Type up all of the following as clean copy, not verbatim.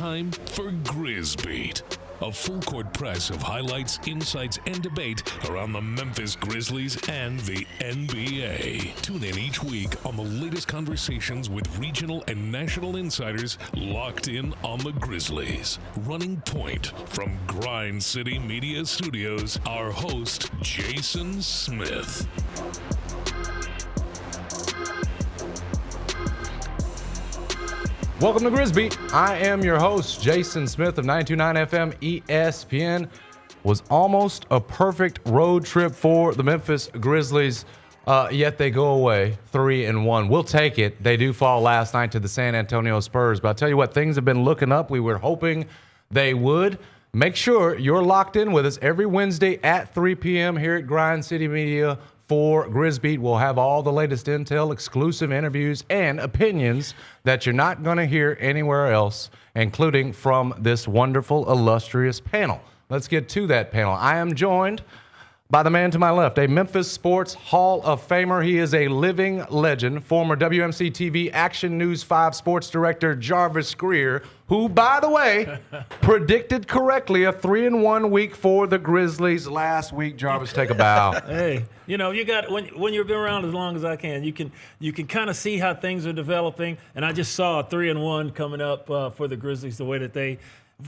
time for Grizz Beat, a full-court press of highlights, insights, and debate around the Memphis Grizzlies and the NBA. Tune in each week on the latest conversations with regional and national insiders locked in on the Grizzlies. Running point from Grind City Media Studios, our host, Jason Smith. Welcome to Grizz Beat. I am your host, Jason Smith of 92.9 FM ESPN. Was almost a perfect road trip for the Memphis Grizzlies, yet they go away 3-1. We'll take it. They do fall last night to the San Antonio Spurs, but I'll tell you what, things have been looking up. We were hoping they would. Make sure you're locked in with us every Wednesday at 3 p.m. here at Grind City Media for Grizz Beat. We'll have all the latest intel, exclusive interviews, and opinions that you're not going to hear anywhere else, including from this wonderful, illustrious panel. Let's get to that panel. I am joined by the man to my left, a Memphis Sports Hall of Famer. He is a living legend, former WMC TV Action News 5 sports director Jarvis Greer, who, by the way, predicted correctly a 3-1 week for the Grizzlies last week. Jarvis, take a bow. Hey, you know, you got when you've been around as long as I can, you can kind of see how things are developing. And I just saw a 3-1 coming up for the Grizzlies, the way that they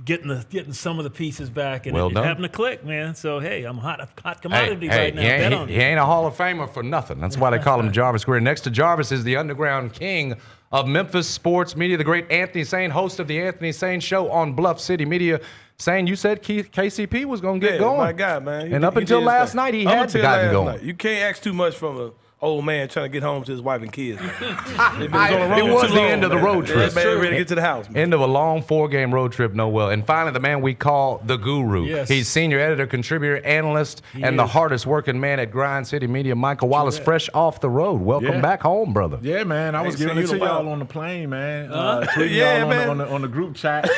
getting some of the pieces back, and it's having to click, man. So hey, I'm hot commodity right now. He ain't a Hall of Famer for nothing. That's why they call him Jarvis Greer. Next to Jarvis is the underground king of Memphis sports media, the great Anthony Sane, host of the Anthony Sane Show on Bluff City Media. Sane, you said KCP was going to get going. My guy, man. And up until last night, he had gotten going. You can't ask too much from an old man trying to get home to his wife and kids. It was the end of the road trip. Yeah, man, ready to get to the house, man. End of a long 4-game road trip, no well. And finally, the man we call the Guru. Yes. He's senior editor, contributor, analyst, the hardest working man at Grind City Media, Michael Wallace, fresh off the road. Welcome back home, brother. Yeah, man. I was giving it to y'all on the plane, man. Tweeting y'all on the group chat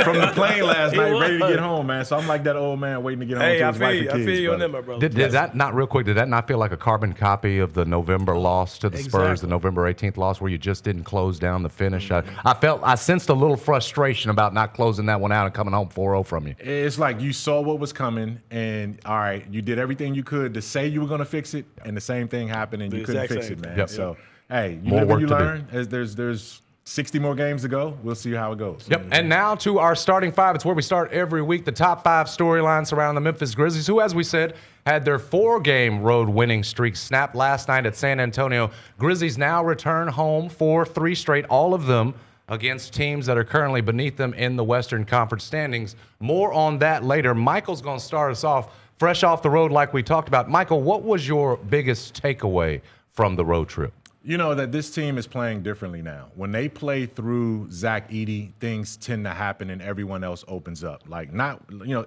from the plane last night, ready to get home, man. So I'm like that old man waiting to get home to his wife and kids. I feel you on that, my brother. Did that not, real quick, did that not feel like a carbon copy of the November loss to the Spurs, the November 18th loss, where you just didn't close down the finish? I sensed a little frustration about not closing that one out and coming home 4-0 from you. It's like you saw what was coming, and all right, you did everything you could to say you were going to fix it, and the same thing happened, and you couldn't fix it, man. Yep. So, hey, you More live work and you to learn. There's 60 more games to go. We'll see how it goes. Yep. And now to our starting five. It's where we start every week. The top 5 storylines surrounding the Memphis Grizzlies, who, as we said, had their 4-game road winning streak snapped last night at San Antonio. Grizzlies now return home for 3 straight, all of them against teams that are currently beneath them in the Western Conference standings. More on that later. Michael's going to start us off fresh off the road like we talked about. Michael, what was your biggest takeaway from the road trip? You know that this team is playing differently now. When they play through Zach Edey, things tend to happen and everyone else opens up. Like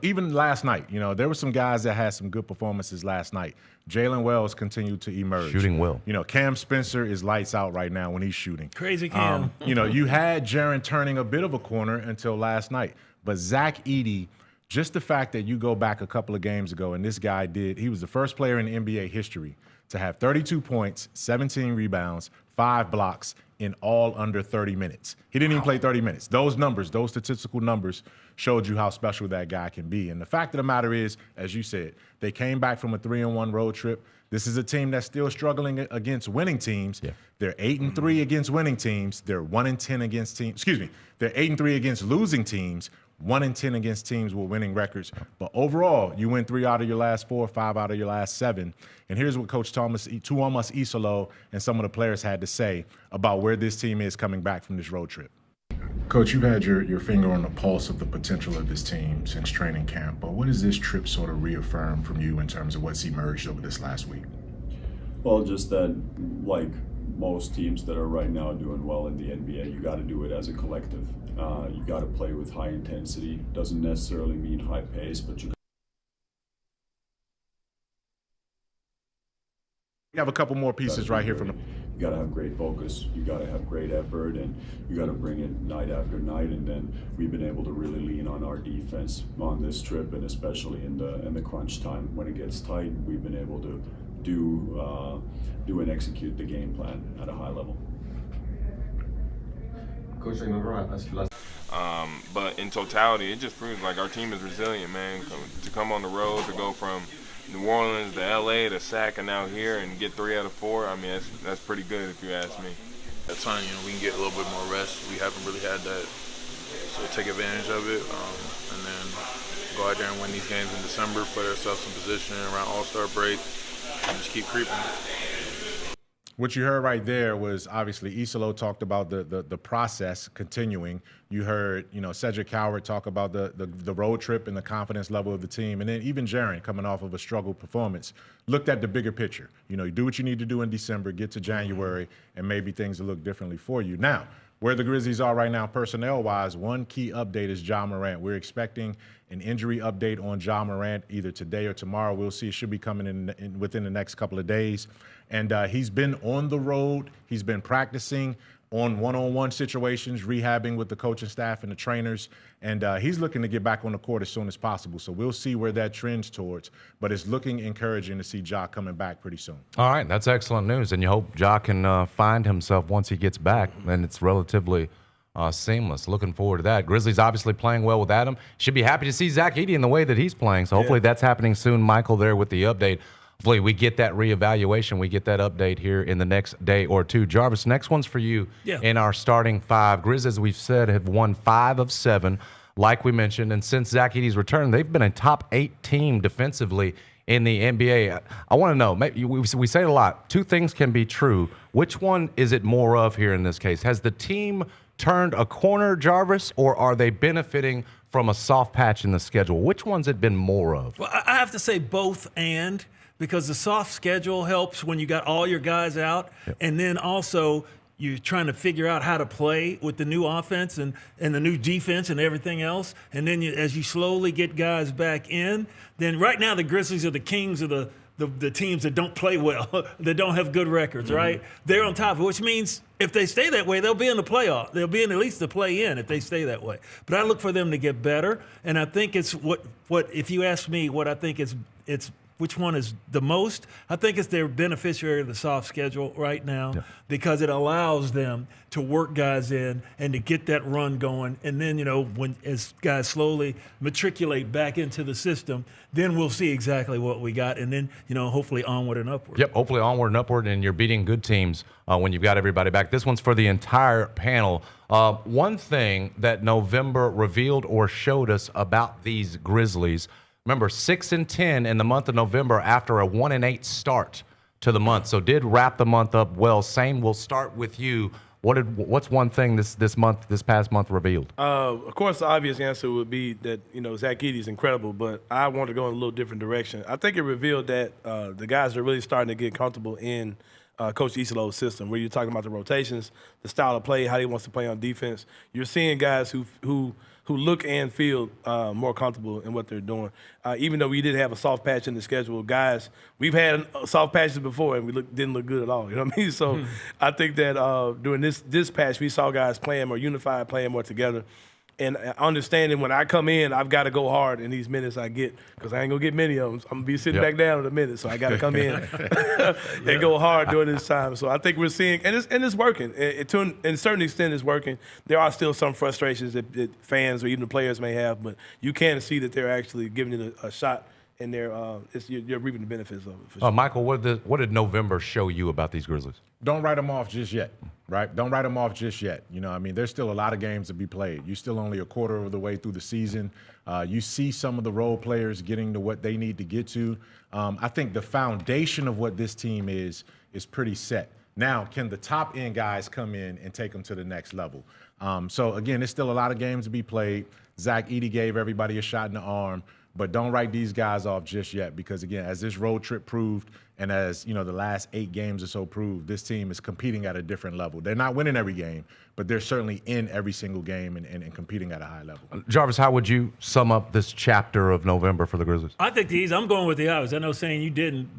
even last night, there were some guys that had some good performances last night. Jalen Wells continued to emerge. Shooting well. Cam Spencer is lights out right now when he's shooting. Crazy Cam. You had Jaren turning a bit of a corner until last night. But Zach Edey, just the fact that you go back a couple of games ago and this guy he was the first player in NBA history to have 32 points, 17 rebounds, 5 blocks in all under 30 minutes. He didn't even play 30 minutes. Those numbers, those statistical numbers showed you how special that guy can be. And the fact of the matter is, as you said, they came back from a 3-1 road trip. This is a team that's still struggling against winning teams. Yeah. They're 8-3 against winning teams. They're 1-10 against teams. They're 8-3 against losing teams. 1-10 against teams with winning records. But overall, you win 3 out of your last 4, 5 out of your last 7. And here's what Coach Tuomas Iisalo and some of the players had to say about where this team is coming back from this road trip. Coach, you've had your finger on the pulse of the potential of this team since training camp. But what does this trip sort of reaffirm from you in terms of what's emerged over this last week? Well, just that, like most teams that are right now doing well in the NBA, you got to do it as a collective. You got to play with high intensity. Doesn't necessarily mean high pace, but you have a couple more pieces right here from the. You got to have great focus. You got to have great effort, and you got to bring it night after night. And then we've been able to really lean on our defense on this trip, and especially in the crunch time when it gets tight, we've been able to do and execute the game plan at a high level. Coach, I remember I asked you last. But in totality, it just proves like our team is resilient, man. To come on the road, to go from New Orleans to LA to SAC and now here and get 3 out of 4, I mean, that's pretty good if you ask me. At times, we can get a little bit more rest. We haven't really had that, so take advantage of it, and then go out there and win these games in December, put ourselves in position around All-Star break, and just keep creeping. What you heard right there was obviously Iisalo talked about the process continuing. You heard, Cedric Coward talk about the road trip and the confidence level of the team. And then even Jaren, coming off of a struggled performance, looked at the bigger picture. You do what you need to do in December, get to January, and maybe things will look differently for you. Now, where the Grizzlies are right now personnel-wise, one key update is Ja Morant. We're expecting an injury update on Ja Morant either today or tomorrow. We'll see. It should be coming in within the next couple of days. And he's been on the road. He's been practicing on one-on-one situations, rehabbing with the coaching staff and the trainers. And he's looking to get back on the court as soon as possible. So we'll see where that trends towards. But it's looking encouraging to see Ja coming back pretty soon. All right, that's excellent news. And you hope Ja can find himself once he gets back. And it's relatively seamless. Looking forward to that. Grizzlies obviously playing well with Adam. Should be happy to see Zach Edey in the way that he's playing. So hopefully that's happening soon. Michael there with the update. Hopefully we get that reevaluation. We get that update here in the next day or two. Jarvis, next one's for you in our starting 5. Grizz, as we've said, have won 5 of 7, like we mentioned. And since Zach Edey's return, they've been a top 8 team defensively in the NBA. I want to know, we say it a lot, 2 things can be true. Which one is it more of here in this case? Has the team turned a corner, Jarvis, or are they benefiting from a soft patch in the schedule? Which one's it been more of? Well, I have to say both and, because the soft schedule helps when you got all your guys out, and then also you're trying to figure out how to play with the new offense and the new defense and everything else. And then as you slowly get guys back in, then right now the Grizzlies are the kings of the teams that don't play well, that don't have good records, right? They're on top of it, which means if they stay that way, they'll be in the playoff. They'll be in at least the play-in if they stay that way. But I look for them to get better, and I think it's what if you ask me what I think it's which one is the most, I think it's their beneficiary of the soft schedule right now because it allows them to work guys in and to get that run going. And then, as guys slowly matriculate back into the system, then we'll see exactly what we got. And then, hopefully onward and upward. Yep, hopefully onward and upward, and you're beating good teams when you've got everybody back. This one's for the entire panel. One thing that November revealed or showed us about these Grizzlies, remember, 6-10 in the month of November after a 1-8 start to the month. So did wrap the month up well. Same, we'll start with you. What's one thing this past month revealed? Of course, the obvious answer would be that Zach Edey is incredible, but I want to go in a little different direction. I think it revealed that the guys are really starting to get comfortable in Coach Iisalo's system, where you're talking about the rotations, the style of play, how he wants to play on defense. You're seeing guys who look and feel more comfortable in what they're doing. Even though we did have a soft patch in the schedule, guys, we've had soft patches before and we didn't look good at all. You know what I mean? So I think that during this patch, we saw guys playing more unified, playing more together. And understanding when I come in, I've got to go hard in these minutes I get because I ain't going to get many of them. I'm going to be sitting back down in a minute, so I got to come in and go hard during this time. So I think we're seeing, and it's working. To a certain extent, it's working. There are still some frustrations that fans or even the players may have, but you can see that they're actually giving it a shot, and you're reaping the benefits of it. For sure. Michael, what did November show you about these Grizzlies? Don't write them off just yet, right? Don't write them off just yet. There's still a lot of games to be played. You're still only a quarter of the way through the season. You see some of the role players getting to what they need to get to. I think the foundation of what this team is pretty set. Now, can the top-end guys come in and take them to the next level? So, again, there's still a lot of games to be played. Zach Edey gave everybody a shot in the arm. But don't write these guys off just yet because, again, as this road trip proved and as, the last 8 games or so proved, this team is competing at a different level. They're not winning every game, but they're certainly in every single game and competing at a high level. Jarvis, how would you sum up this chapter of November for the Grizzlies? I think I'm going with the obvious. I know saying you didn't.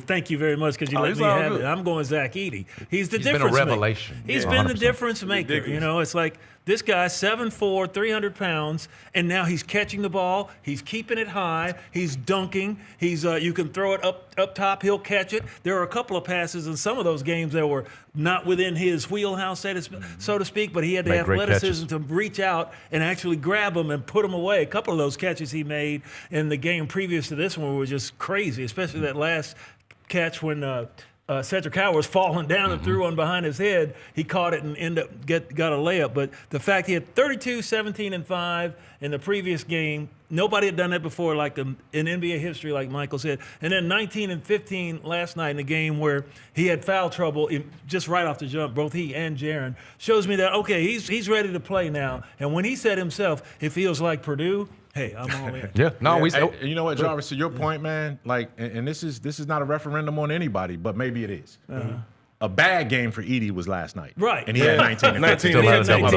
Thank you very much because you let me have it. I'm going Zach Edey. He's difference maker. He's been a revelation. He's been the difference maker. It's like this guy, 7'4", 300 pounds, and now he's catching the ball. He's keeping it high. He's dunking. You can throw it up up top, he'll catch it. There are a couple of passes in some of those games that were not within his wheelhouse, so to speak, but he had the athleticism to reach out and actually grab them and put them away. A couple of those catches he made in the game previous to this one were just crazy, especially that last catch when Cedric Howard was falling down and threw one behind his head. He caught it and got a layup. But the fact he had 32, 17, and 5 in the previous game, nobody had done that before, like in NBA history, like Michael said. And then 19 and 15 last night in the game where he had foul trouble just right off the jump, both he and Jaren. Shows me that, okay, he's ready to play now. And when he said himself, it feels like Purdue, hey, I'm all in. Hey, you know what, Jarvis, to your point, man, like, and this is not a referendum on anybody, but maybe it is. A bad game for Edey was last night. Right. And he had 19 and 15. A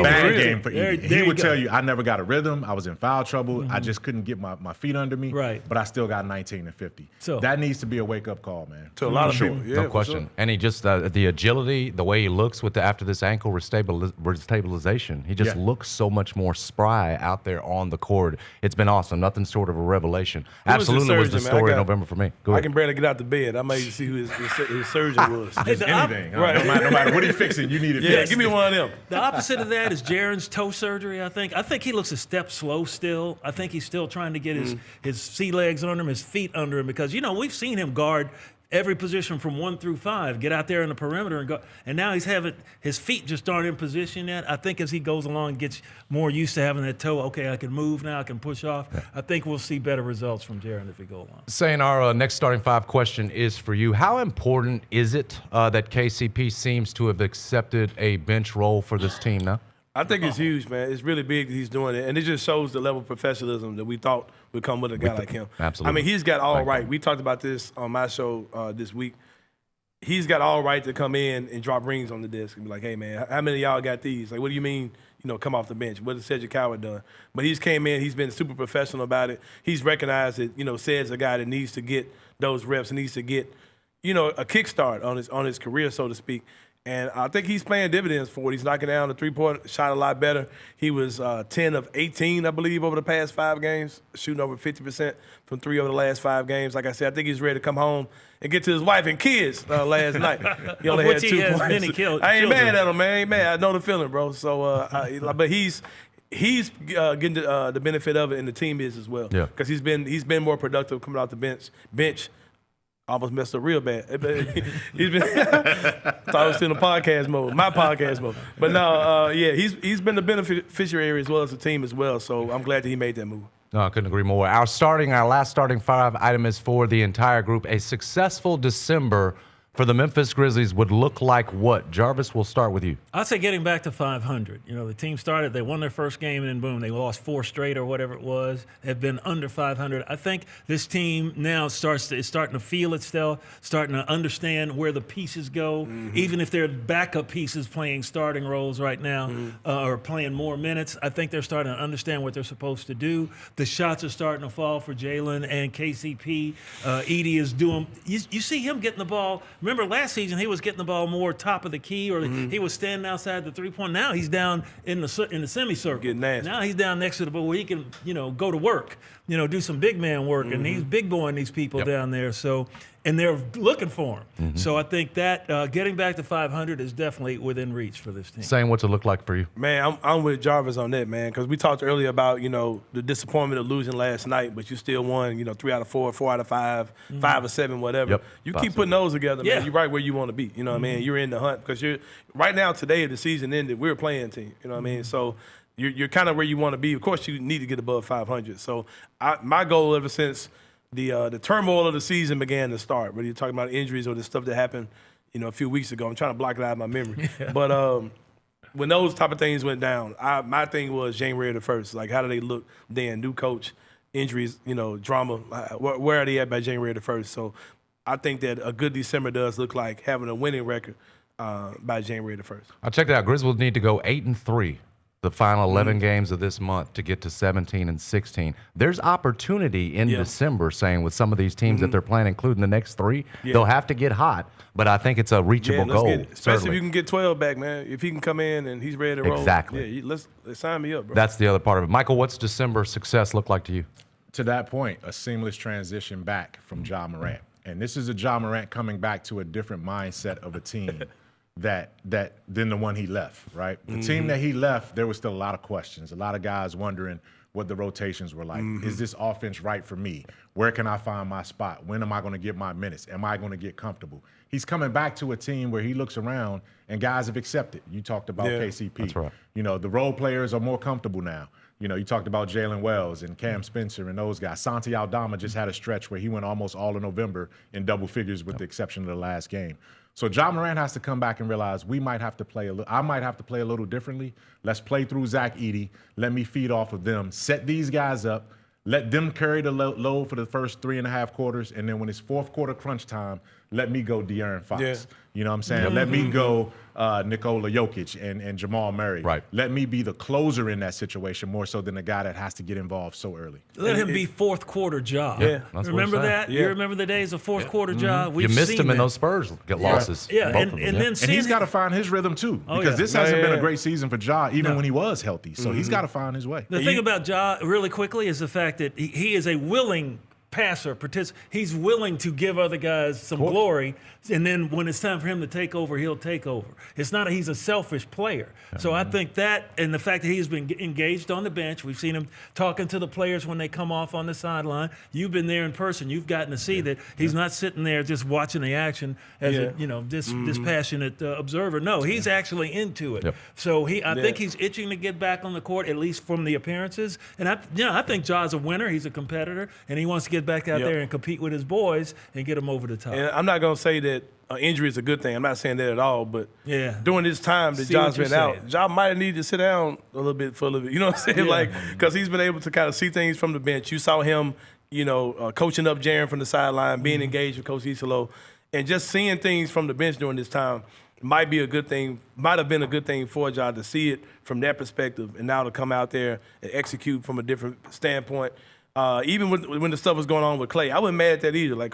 bad game for Edey. He would tell you, I never got a rhythm. I was in foul trouble. I just couldn't get my feet under me. Right. But I still got 19 and 50. So that needs to be a wake-up call, man. To a lot of people. Yeah, no question. Sure. And he just, the agility, the way he looks after this ankle restabilization, he just looks so much more spry out there on the court. It's been awesome. Nothing short of a revelation. Absolutely was the story of November for me. I can barely get out the bed. I might see who his surgeon was. Just anything. Right. No matter what he's fixing, you need it fixed. Give me one of them. The opposite of that is Jaren's toe surgery, I think. I think he looks a step slow still. I think he's still trying to get his sea legs under him, his feet under him, because, we've seen him guard every position from 1 through 5, get out there in the perimeter and go. And now he's having his feet just aren't in position yet. I think as he goes along and gets more used to having that toe, okay, I can move now, I can push off. Yeah. I think we'll see better results from Jaren if we go along. Saying our next starting 5 question is for you. How important is it that KCP seems to have accepted a bench role for this team now? I think it's huge, man. It's really big that he's doing it. And it just shows the level of professionalism that we thought would come with a guy like him. Absolutely. I mean, he's got all right. We talked about this on my show this week. He's got all right to come in and drop rings on the desk and be like, hey, man, how many of y'all got these? Like, what do you mean, come off the bench? What has Cedric Howard done? But he's came in. He's been super professional about it. He's recognized that, Ced's a guy that needs to get those reps and needs to get, a kickstart on his career, so to speak. And I think he's playing dividends for it. He's knocking down the three-point shot a lot better. He was 10 of 18, I believe, over the past 5 games, shooting over 50% from 3 over the last 5 games. Like I said, I think he's ready to come home and get to his wife and kids last night. He only had 2 points. I ain't mad at him, man. I ain't mad. I know the feeling, bro. So, but he's getting the benefit of it, and the team is as well. Yeah. Because he's been more productive coming out the bench. Almost messed up real bad. He's been thought I was still in my podcast mode. But no, he's been the beneficiary as well as the team as well. So I'm glad that he made that move. No, I couldn't agree more. Our last starting 5 item is for the entire group. A successful December for the Memphis Grizzlies would look like what? Jarvis, we'll start with you. I'd say getting back to 500. The team started, they won their first game, and then boom, they lost 4 straight or whatever it was. They've been under 500. I think this team now is starting to feel itself, starting to understand where the pieces go, even if they're backup pieces playing starting roles right now or playing more minutes. I think they're starting to understand what they're supposed to do. The shots are starting to fall for Jalen and KCP. Edey is doing – you see him getting the ball – remember last season he was getting the ball more top of the key, or he was standing outside the 3-point. Now he's down in the semicircle. Getting nasty. Now he's down next to the ball where he can, go to work, do some big man work, and he's big boying these people down there. So, and they're looking for him. So I think that getting back to 500 is definitely within reach for this team. Saying what's it look like for you? Man, I'm with Jarvis on that, man, because we talked earlier about, the disappointment of losing last night, but you still won, 3 out of 4, 4 out of 5, 5 out of 7, whatever. Yep. You keep putting those together, man. You're right where you want to be. You know what I mean? You're in the hunt because you're right now. Today, the season ended. We're a playing team. You know what I mean? So you're kind of where you want to be. Of course, you need to get above 500. So my goal ever since the turmoil of the season began to start, whether you're talking about injuries or the stuff that happened, a few weeks ago. I'm trying to block it out of my memory. But when those type of things went down, my thing was January the 1st. Like, how do they look then? New coach, injuries, drama. Where are they at by January the 1st? So I think that a good December does look like having a winning record by January the 1st. I'll check that out. Grizz will need to go 8-3 the final 11 games of this month to get to 17 and 16. There's opportunity in December, saying with some of these teams that they're playing, including the next 3, they'll have to get hot, but I think it's a reachable goal. Especially if you can get 12 back, man. If he can come in and he's ready to roll. Exactly. Let's sign me up, bro. That's the other part of it. Michael, what's December success look like to you? To that point, a seamless transition back from Ja Morant. And this is a Ja Morant coming back to a different mindset of a team than the one he left, right? The team that he left, there was still a lot of questions, a lot of guys wondering what the rotations were like. Is this offense right for me? Where can I find my spot? When am I going to get my minutes? Am I going to get comfortable? He's coming back to a team where he looks around and guys have accepted. You talked about KCP. That's right. You know, the role players are more comfortable now. You know, you talked about Jalen Wells and Cam Spencer and those guys. Santi Aldama just had a stretch where he went almost all of November in double figures with the exception of the last game. So Ja Morant has to come back and realize I might have to play a little differently. Let's play through Zach Edey. Let me feed off of them. Set these guys up. Let them carry the load for the first 3.5 quarters. And then when it's fourth quarter crunch time, let me go De'Aaron Fox. Yeah. You know what I'm saying? Let me go Nikola Jokic and Jamal Murray. Right. Let me be the closer in that situation more so than the guy that has to get involved so early. Let him be fourth quarter Ja. Yeah. That's Remember what I'm that? saying. You remember the days of fourth quarter Ja? You missed him in those Spurs losses. Yeah, Both and of them, then And seeing he's got to find his rhythm too, because this hasn't been a great season for Ja, even when he was healthy. So he's got to find his way. The thing about Ja, really quickly, is the fact that he is a willing passer, he's willing to give other guys some glory, and then when it's time for him to take over, he'll take over. It's not he's a selfish player. So I think that, and the fact that he's been engaged on the bench, we've seen him talking to the players when they come off on the sideline. You've been there in person. You've gotten to see that he's not sitting there just watching the action as this passionate observer. No, he's actually into it. So I think he's itching to get back on the court, at least from the appearances. And I think Ja's a winner. He's a competitor, and he wants to get back out there and compete with his boys and get them over the top. And I'm not going to say that injury is a good thing. I'm not saying that at all. But during this time that Ja's been out, Ja might have needed to sit down a little bit for a little bit. You know what I'm saying? Because he's been able to kind of see things from the bench. You saw him, coaching up Jaren from the sideline, being engaged with Coach Iisalo, and just seeing things from the bench during this time might be a good thing. Might have been a good thing for Ja to see it from that perspective, and now to come out there and execute from a different standpoint. Even when the stuff was going on with Clay, I wasn't mad at that either. Like,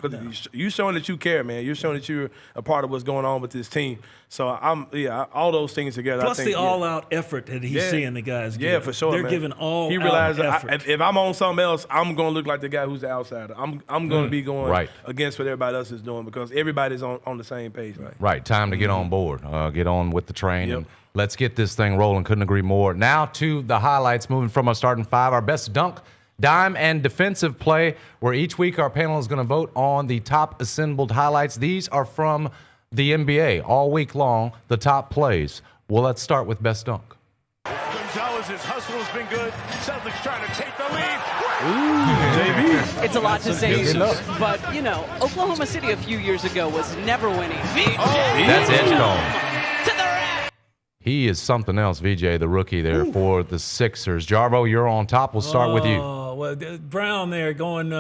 you showing that you care, man. You're showing that you're a part of what's going on with this team. So all those things together. Plus I think, the all-out effort that he's seeing the guys give. Yeah, for sure. They're man. giving all. He realized if I'm on something else, I'm gonna look like the guy who's the outsider. I'm gonna be going against what everybody else is doing because everybody's on the same page. Right. Time to get on board. Get on with the train. And let's get this thing rolling. Couldn't agree more. Now to the highlights. Moving from our starting five, our best dunk, dime, and defensive play, where each week our panel is going to vote on the top assembled highlights. These are from the NBA all week long, the top plays. Well, let's start with best dunk. Gonzalez's hustle has been good. Celtics trying to take the lead. JB. It's a lot to say, but, Oklahoma City a few years ago was never winning. That's Edgecombe. He is something else, VJ, the rookie there for the Sixers. Jarvo, you're on top. We'll start with you. Well, Brown there going,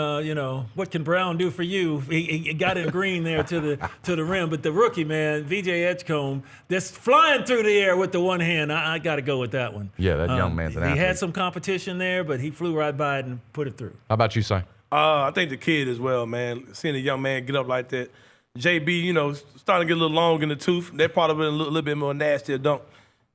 what can Brown do for you? He got in green there to the rim. But the rookie, man, VJ Edgecombe, just flying through the air with the one hand. I got to go with that one. Yeah, that young man's an athlete. He had some competition there, but he flew right by it and put it through. How about you, Sai? I think the kid as well, man. Seeing a young man get up like that. JB, starting to get a little long in the tooth. That part of it a little bit more nasty dunk.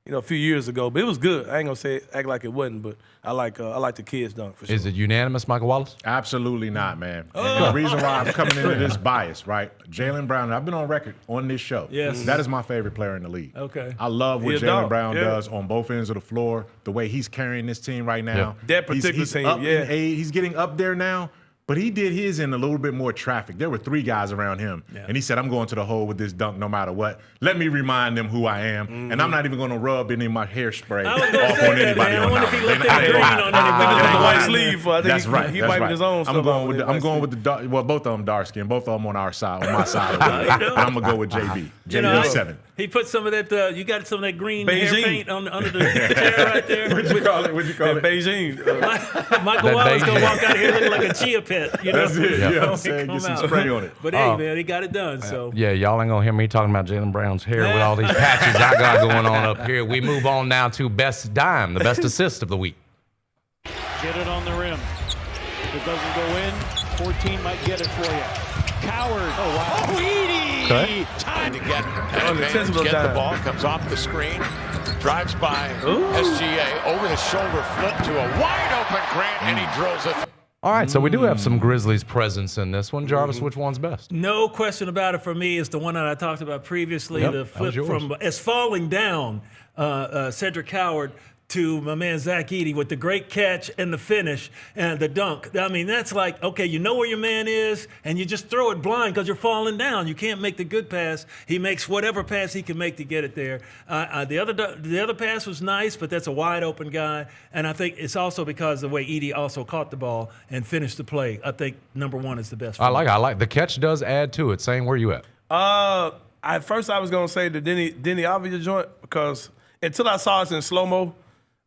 A few years ago, but it was good. I ain't gonna act like it wasn't, but I like the kids dunk for sure. Is it unanimous, Michael Wallace? Absolutely not, man. The reason why I'm coming into this bias, right? Jaylen Brown, I've been on record on this show. Yes. That is my favorite player in the league. Okay. I love what Jaylen Brown does on both ends of the floor, the way he's carrying this team right now. That particular team, up in age. He's getting up there now. But he did his in a little bit more traffic. There were 3 guys around him. And he said, I'm going to the hole with this dunk no matter what. Let me remind them who I am. And I'm not even going to rub any of my hairspray off on anybody. I wonder if he left that green on anybody. The white sleeve. I think that's right. He wiping his own stuff. I'm going with the dark. Well, both of them dark skin. Both of them on our side, on my side. And I'm going to go with JB. JB 7. He put some of that, you got some of that green hair paint under the chair right there. What'd you call it? Beijing. Michael Wallace going to walk out here looking like a chia pet. That's it. Yeah, I'm saying get some spray on it. But hey, man, he got it done. So yeah, y'all ain't going to hear me talking about Jaylen Brown's hair with all these patches I got going on up here. We move on now to best dime, the best assist of the week. Get it on the rim. If it doesn't go in, 14 might get it for you. Coward. Oh, wow. Oh, Edey. Okay. Time to get the ball. Comes off the screen. Drives by SGA. Over the shoulder flip to a wide open Grant, and he drills it. All right, so we do have some Grizzlies presence in this one. Jarvis, which one's best? No question about it for me. It's the one that I talked about previously, Yep, the that was flip yours. from as falling down Cedric Howard to my man Zach Edey with the great catch and the finish and the dunk. I mean, that's like, okay, you know where your man is, and you just throw it blind because you're falling down. You can't make the good pass. He makes whatever pass he can make to get it there. The other pass was nice, but that's a wide open guy, and I think it's also because of the way Edey also caught the ball and finished the play. I think number one is the best. For I like the catch does add to it. Same, where you at? At first I was gonna say the Denny Avia joint because until I saw it in slow mo,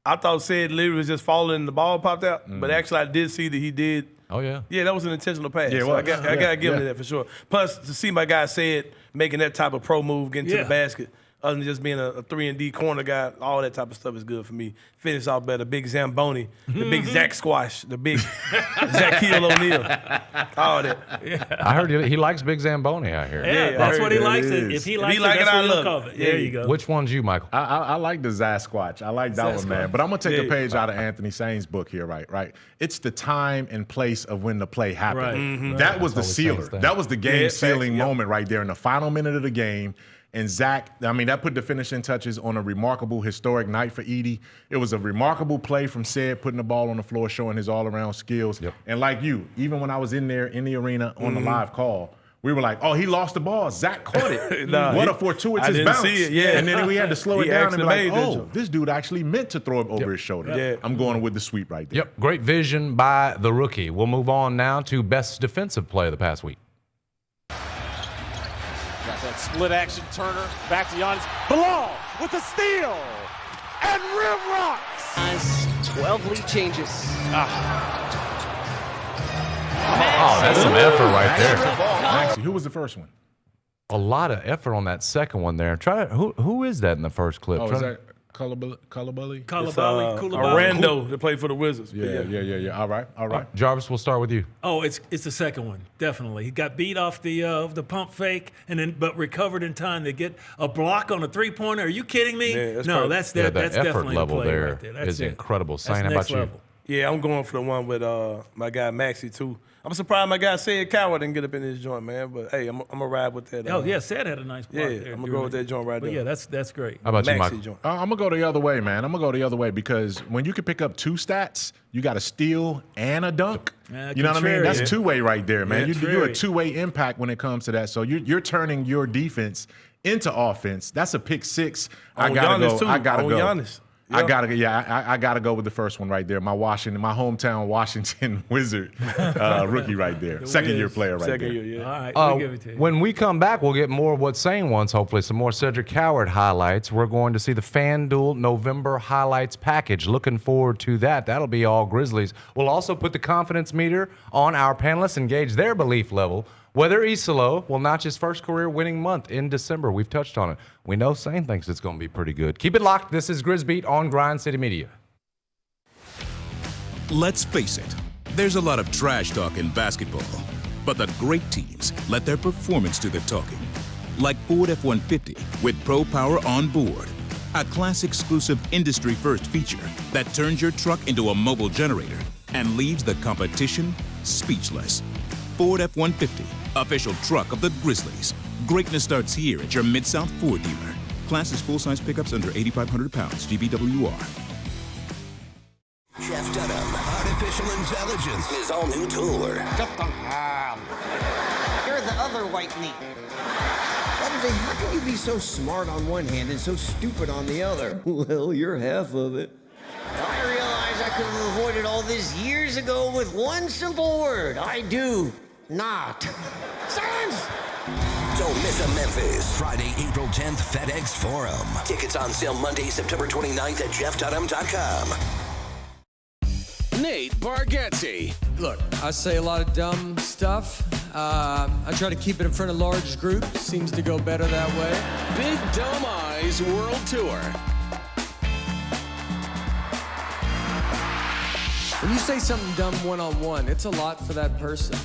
I thought Sid literally was just falling and the ball popped out. But actually I did see that he did. Oh yeah. Yeah, that was an intentional pass. Yeah, it so was. I gotta give him that for sure. Plus to see my guy Sid making that type of pro move, getting to the basket, other than just being a 3-and-D corner guy, all that type of stuff is good for me. Finish off better, big Zamboni, the big Zach Squash, the big Shaquille O'Neal, all that. I heard he likes Big Zamboni out here. Yeah, that's what he likes. If he likes it, that's what he'll call it. There you go. Which one's you, Michael? I like the Sasquatch. I like that one, man. But I'm going to take a page out of Anthony Sain's book here, right? It's the time and place of when the play happened. Right. That was the Always sealer. thing. That was the game-sealing Yep. moment right there in the final minute of the game. And Zach, I mean, that put the finishing touches on a remarkable, historic night for Edey. It was a remarkable play from Sid, putting the ball on the floor, showing his all-around skills. Yep. And like you, even when I was in there in the arena on the live call, we were like, oh, he lost the ball. Zach caught it. What a fortuitous I didn't bounce. see it, yeah. And then we had to slow it He down and be actually like, made that oh, jump. this dude actually meant to throw it over his shoulder. Yeah. I'm going with the sweep right there. Yep, great vision by the rookie. We'll move on now to best defensive play of the past week. Got that split action Turner. Back to Giannis. Bilal with the steal. And rim rocks. Nice. 12 lead changes. Oh, that's some effort right there. Actually, who was the first one? A lot of effort on that second one there. Who is that in the first clip? Oh, Try is to- that Culabali? Orlando that played for the Wizards. Yeah. All right. Jarvis, we'll start with you. Oh, it's the second one, definitely. He got beat off the pump fake, but recovered in time to get a block on a three-pointer. Are you kidding me? Yeah, that's No, perfect. The that's effort definitely level the play there right there. That's is it. incredible. That's Saying, how next about you? level. Yeah, I'm going for the one with my guy Maxey too. I'm surprised my guy Sid Coward didn't get up in this joint, man. But hey, I'm gonna ride with that. Oh yeah, Sad had a nice block Yeah, there. I'm gonna go with that joint right But there. yeah, that's great. How about you, Maxey Michael? joint. I'm going to go the other way, man. I'm going to go the other way because when you can pick up two stats, you got a steal and a dunk. You know what I mean? That's contrarian. two-way right there, man. Yeah, You're a contrarian. two-way impact when it comes to that. So you're turning your defense into offense. That's a pick six. I On got to Giannis, go. too. I got to On go. Giannis. I Yeah. gotta, I gotta go with the first one right there. My hometown Washington Wizard rookie right there. Second-year player right Second there. year, yeah. All right, we'll give it to you. When we come back, we'll get more of what Sane wants, hopefully, some more Cedric Howard highlights. We're going to see the FanDuel November highlights package. Looking forward to that. That'll be all Grizzlies. We'll also put the confidence meter on our panelists and gauge their belief level. Whether Iisalo will notch his first career winning month in December. We've touched on it. We know Sane thinks it's going to be pretty good. Keep it locked. This is Grizz Beat on Grind City Media. Let's face it, there's a lot of trash talk in basketball, but the great teams let their performance do the talking. Like Ford F-150 with Pro Power on board, a class-exclusive industry-first feature that turns your truck into a mobile generator and leaves the competition speechless. Ford F-150, official truck of the Grizzlies. Greatness starts here at your Mid-South Ford dealer. Class is full-size pickups under 8,500 pounds, GBWR. Jeff Dunham, Artificial Intelligence, his all-new tour. You're the other white meat. How can you be so smart on one hand and so stupid on the other? Well, you're half of it. I realize I could have avoided all this years ago with one simple word. I do not. Silence! Don't miss a Memphis. Friday, April 10th, FedEx Forum. Tickets on sale Monday, September 29th at jeffdunham.com. Nate Bargatze. Look, I say a lot of dumb stuff. I try to keep it in front of large groups. Seems to go better that way. Big Dome Eyes World Tour. When you say something dumb one-on-one, it's a lot for that person.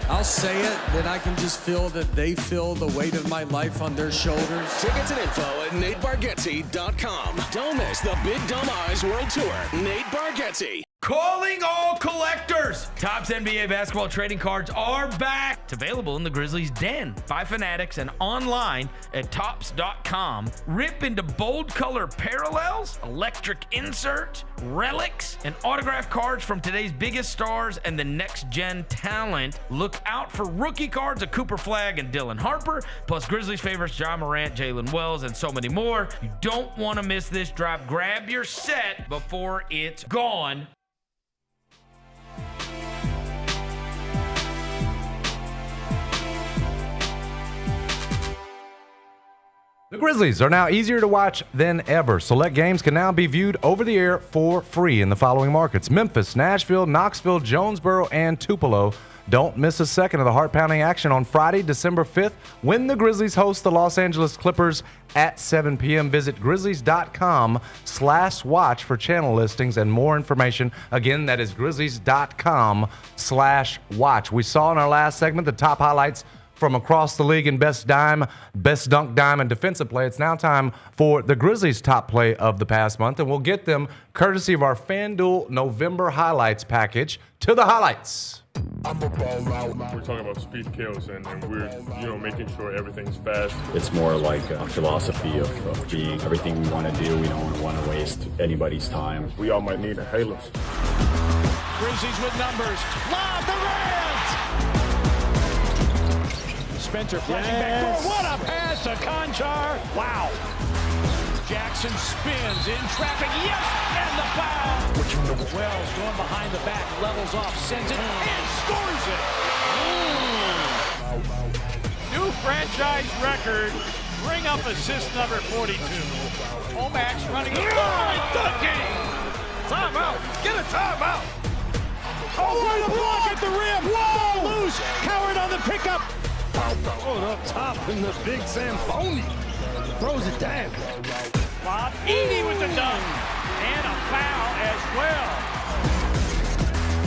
I'll say it, then I can just feel that they feel the weight of my life on their shoulders. Tickets and info at natebargatze.com. Don't miss the Big Dome Eyes World Tour. Nate Bargatze. Calling all collectors! Topps NBA basketball trading cards are back. It's available in the Grizzlies Den by Fanatics and online at Topps.com. Rip into bold color parallels, electric inserts, relics, and autographed cards from today's biggest stars and the next-gen talent. Look out for rookie cards of Cooper Flagg and Dylan Harper, plus Grizzlies favorites Ja Morant, Jalen Wells, and so many more. You don't want to miss this drop. Grab your set before it's gone. The Grizzlies are now easier to watch than ever. Select games can now be viewed over the air for free in the following markets: Memphis, Nashville, Knoxville, Jonesboro, and Tupelo. Don't miss a second of the heart-pounding action on Friday, December 5th, when the Grizzlies host the Los Angeles Clippers at 7 p.m. Visit Grizzlies.com/watch for channel listings and more information. Again, that is Grizzlies.com/watch. We saw in our last segment the top highlights from across the league in best dime, best dunk dime, and defensive play. It's now time for the Grizzlies' top play of the past month, and we'll get them courtesy of our FanDuel November highlights package. To the highlights. We're talking about speed kills, and we're making sure everything's fast. It's more like a philosophy of being everything we want to do. We don't want to waste anybody's time. We all might need inhalers. Grizzlies with numbers. Lob Morant! Spencer flashing back door. What a pass to Conchar. Wow. Jackson spins in traffic. Yes, and the foul. Wells going behind the back, levels off, sends it, and scores it. New franchise record. Bring up assist number 42. Omax running the ball and dunking. Timeout. Get a timeout. Oh, what a block at the rim. Whoa. Loose. Coward on the pickup. Up top in the big Samphony. Throws it down. Bob Edey with the dunk. And a foul as well.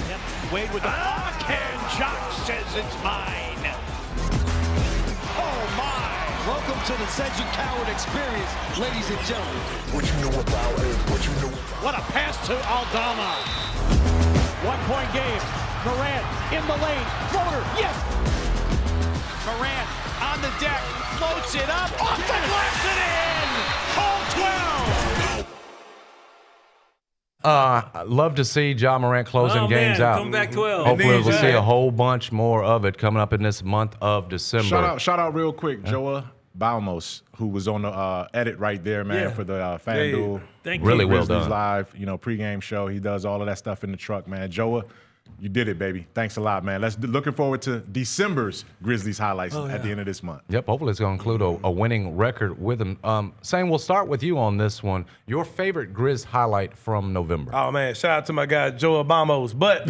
Yep. Wade with the block. And Jock says it's mine. Oh my. Welcome to the Cedric Coward experience, ladies and gentlemen. What you know about it? What you know? What a pass to Aldama. 1 point game. Morant in the lane. Floater. Yes. Morant on the deck, floats it up, off the glass and in! Hole 12! I'd love to see Ja Morant closing games out. Come back 12. Hopefully we'll see a whole bunch more of it coming up in this month of December. Shout out real quick, Joa Balmos, who was on the edit right there, man, for the FanDuel. Thank you. Really well Grizzlies done. Live, pregame show. He does all of that stuff in the truck, man. Joa, you did it, baby. Thanks a lot, man. Looking forward to December's Grizzlies highlights at the end of this month. Yep, hopefully it's going to include a winning record with him. Sane, we'll start with you on this one. Your favorite Grizz highlight from November? Oh, man, shout out to my guy, Joe Obamos. But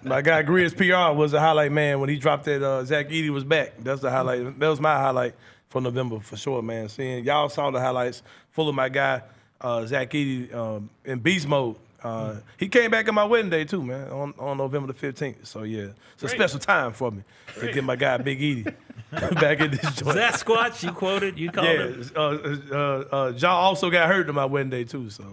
my guy, Grizz PR, was a highlight, man, when he dropped that Zach Edey was back. That's the highlight. That was my highlight for November for sure, man. Seeing y'all saw the highlights full of my guy, Zach Edey, in beast mode. He came back on my wedding day too, man, on November the 15th. So yeah, it's a special time for me to get my guy Big Edie back in this joint. Sasquatch, you quoted, you called it. Ja also got hurt on my wedding day too, so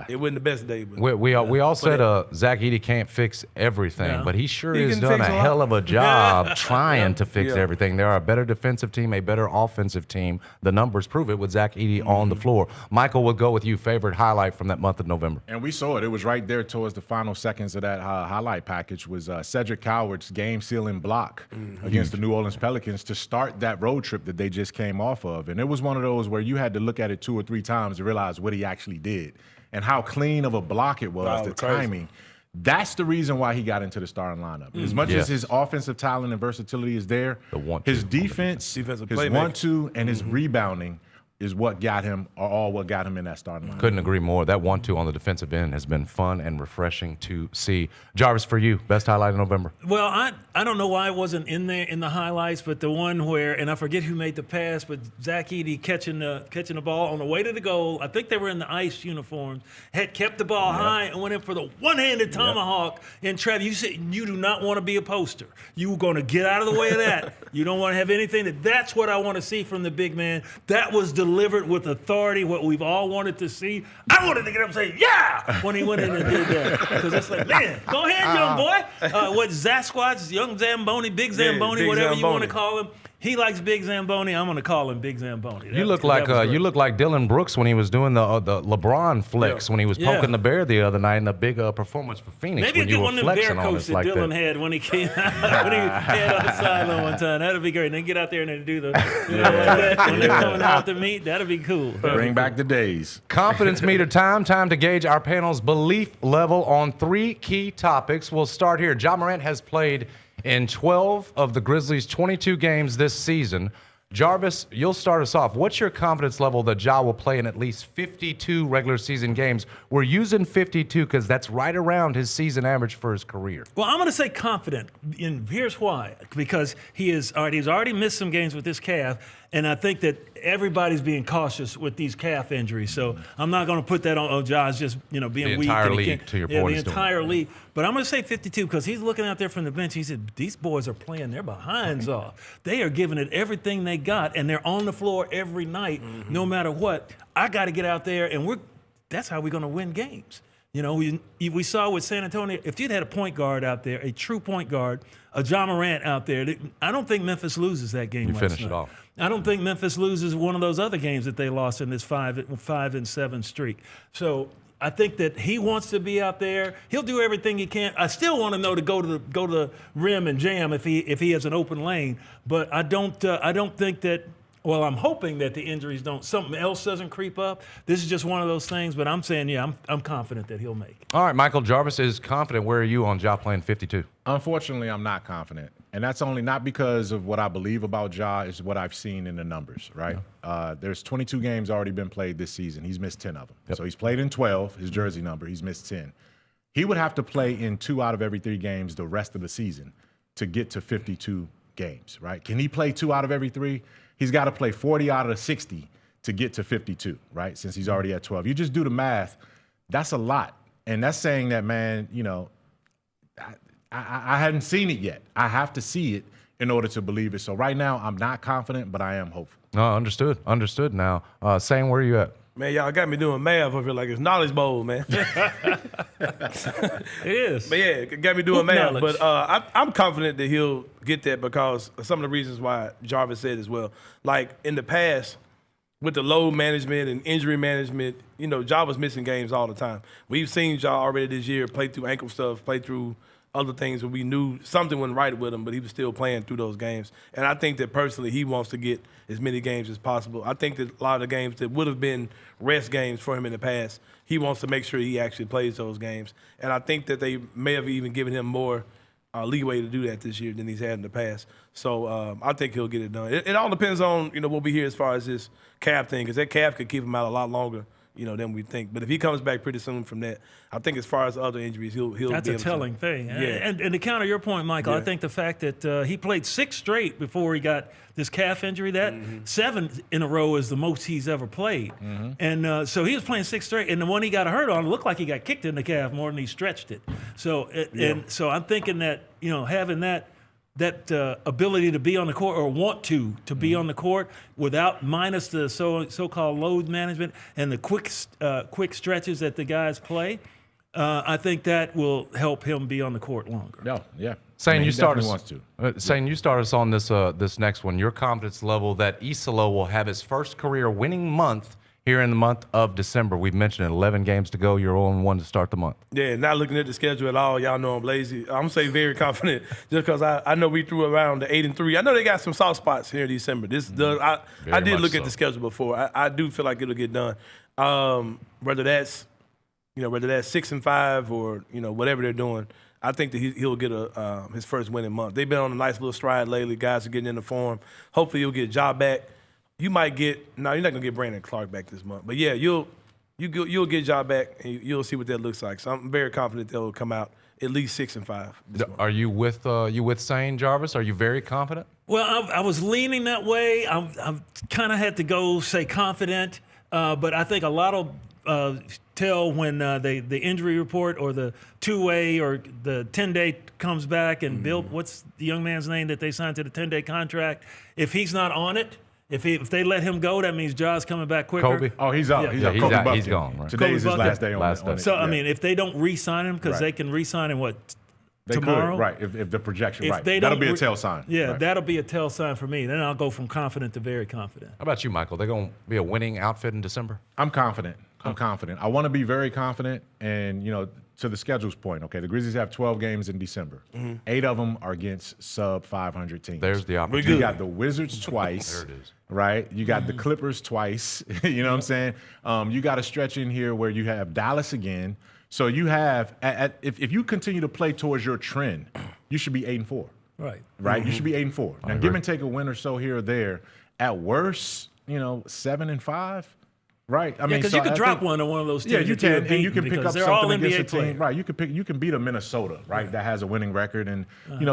it wasn't the best day. But We all said Zach Edey can't fix everything, but he sure has done a fix a lot. hell of a job trying to fix everything. There are a better defensive team, a better offensive team. The numbers prove it with Zach Edey on the floor. Michael, we'll go with you. Favorite highlight from that month of November? And we saw it. It was right there towards the final seconds of that highlight package was Cedric Coward's game-sealing block against the New Orleans Pelicans to start that road trip that they just came off of. And it was one of those where you had to look at it 2 or 3 times to realize what he actually did and how clean of a block it was, the timing. That's the reason why he got into the starting lineup. As much as his offensive talent and versatility is there, his defense, his 1-2, and his rebounding is what got him, or all what got him in that starting line. Couldn't agree more. That 1-2 on the defensive end has been fun and refreshing to see. Jarvis, for you, best highlight of November? Well, I don't know why it wasn't in there in the highlights, but the one where, and I forget who made the pass, but Zach Edey catching the ball on the way to the goal. I think they were in the ice uniforms. Had kept the ball high and went in for the one-handed tomahawk. And Trav, you said you do not want to be a poster. You were going to get out of the way of that. You don't want to have anything. That's what I want to see from the big man. That was delivered with authority what we've all wanted to see. I wanted to get up and say, yeah, when he went in and did that. Because it's like, man, go ahead, young boy. What Sasquatch, young Zamboni, big Zamboni, big whatever Zamboni. you want to call him. He likes Big Zamboni. I'm going to call him Big Zamboni. You look like Dylan Brooks when he was doing the LeBron flex when he was poking the bear the other night in a big performance for Phoenix. Maybe when get you were one of them bear flexing on coats us that like Dylan that. had when he came out, when he had on the sideline one time. That'd be great. And then get out there and then do the like that when they're coming out to meet. That'd be cool. Bring back the days. Confidence meter time to gauge our panel's belief level on 3 key topics. We'll start here. Ja Morant has played in 12 of the Grizzlies' 22 games this season. Jarvis, you'll start us off. What's your confidence level that Ja will play in at least 52 regular season games? We're using 52 because that's right around his season average for his career. Well, I'm going to say confident, and here's why. Because he's already missed some games with this calf, and I think that everybody's being cautious with these calf injuries. So I'm not going to put that on Ja's just being weak. The entire league, to your point. The entire league. But I'm going to say 52 because he's looking out there from the bench. He said, these boys are playing their behinds off. They are giving it everything they got, and they're on the floor every night, no matter what. I got to get out there, and that's how we're going to win games. We saw with San Antonio, if you'd had a point guard out there, a true point guard, a Ja Morant out there, I don't think Memphis loses that game. You finish it off. I don't think Memphis loses one of those other games that they lost in this 5-7 streak. So I think that he wants to be out there. He'll do everything he can. I still want to know to go to the rim and jam if he has an open lane. But I don't think that. Well, I'm hoping that the injuries something else doesn't creep up. This is just one of those things, but I'm saying, I'm confident that he'll make it. All right, Michael Jarvis is confident. Where are you on Ja playing 52? Unfortunately, I'm not confident. And that's only not because of what I believe about Ja, it's what I've seen in the numbers, right? There's 22 games already been played this season. He's missed 10 of them. Yep. So he's played in 12, his jersey number. He's missed 10. He would have to play in 2 out of every 3 games the rest of the season to get to 52 games, right? Can he play 2 out of every 3? He's got to play 40 out of the 60 to get to 52, right? Since he's already at 12. You just do the math. That's a lot. And that's saying that, man, I hadn't seen it yet. I have to see it in order to believe it. So right now, I'm not confident, but I am hopeful. No, understood. Understood now. Saying, where are you at? Man, y'all got me doing math over here like it's Knowledge Bowl, man. It is. But yeah, it got me doing math. But I'm confident that he'll get that because of some of the reasons why Jarvis said as well. Like in the past, with the load management and injury management, Ja was missing games all the time. We've seen Ja already this year play through ankle stuff, play through other things where we knew something wasn't right with him, but he was still playing through those games. And I think that personally he wants to get as many games as possible. I think that a lot of the games that would have been rest games for him in the past, he wants to make sure he actually plays those games. And I think that they may have even given him more leeway to do that this year than he's had in the past. So I think he'll get it done. It all depends on, what we hear as far as this calf thing, because that calf could keep him out a lot longer than we think. But if he comes back pretty soon from that, I think as far as other injuries, he'll That's be a able telling to, thing. Yeah. And to counter your point, Michael, I think the fact that he played 6 straight before he got this calf injury, that 7 in a row is the most he's ever played. And so he was playing 6 straight, and the one he got hurt on looked like he got kicked in the calf more than he stretched it. So and so I'm thinking that, having that ability to be on the court or want to be on the court without minus the so-called load management and the quick stretches that the guys play, I think that will help him be on the court longer. Yeah. Saying you start us, wants to. Saying you start us on this next one. Your confidence level that Iisalo will have his first career winning month here in the month of December. We've mentioned it, 11 games to go. You're 0-1 to start the month. Yeah, not looking at the schedule at all. Y'all know I'm lazy. I'm going to say very confident just because I know we threw around the 8-3. I know they got some soft spots here in December. I did look at the schedule before. I do feel like it'll get done. Whether that's 6-5 or, whatever they're doing, I think that he'll get his first winning month. They've been on a nice little stride lately. Guys are getting into form. Hopefully he'll get Ja back. You might get you're not gonna get Brandon Clark back this month, but yeah, you'll get Ja back and you'll see what that looks like. So I'm very confident they'll come out at least 6-5. Are you with Sane, Jarvis? Are you very confident? Well, I was leaning that way. I kind of had to say confident, but I think a lot of tell when the injury report or the 2-way or the 10-day comes back and Bill, what's the young man's name that they signed to the 10-day contract? If he's not on it, If they let him go, that means Ja's coming back quicker. Kobe? Oh, he's out. Yeah. He's Yeah, out. he's Kobe out. Buffett. He's gone, right. Today is his Kobe last day Last on day. it. So, I Yeah. mean, if they don't re-sign him, because Right. they can re-sign him, They tomorrow? could, right? If the projection, If right? they That'll don't be a re- tell sign. Yeah, right. that'll be a tell sign for me. Then I'll go from confident to very confident. How about you, Michael? They're going to be a winning outfit in December? I'm confident. I'm confident. I want to be very confident. And, to the schedule's point, okay, the Grizzlies have 12 games in December. 8 of them are against sub 500 teams. There's the opportunity. You got the Wizards twice. There it is. Right? You got the Clippers twice. You know what I'm saying? You got a stretch in here where you have Dallas again. So you have, if you continue to play towards your trend, you should be 8-4. Right. Right? You should be 8-4. Now, give and take a win or so here or there. At worst, 7-5. Right. I mean, because so you could I drop think- one on one of those teams. Yeah, you that can, you're and you can beating pick up because they're all something against NBA a team. players. Right. You can beat a Minnesota, right, that has a winning record, and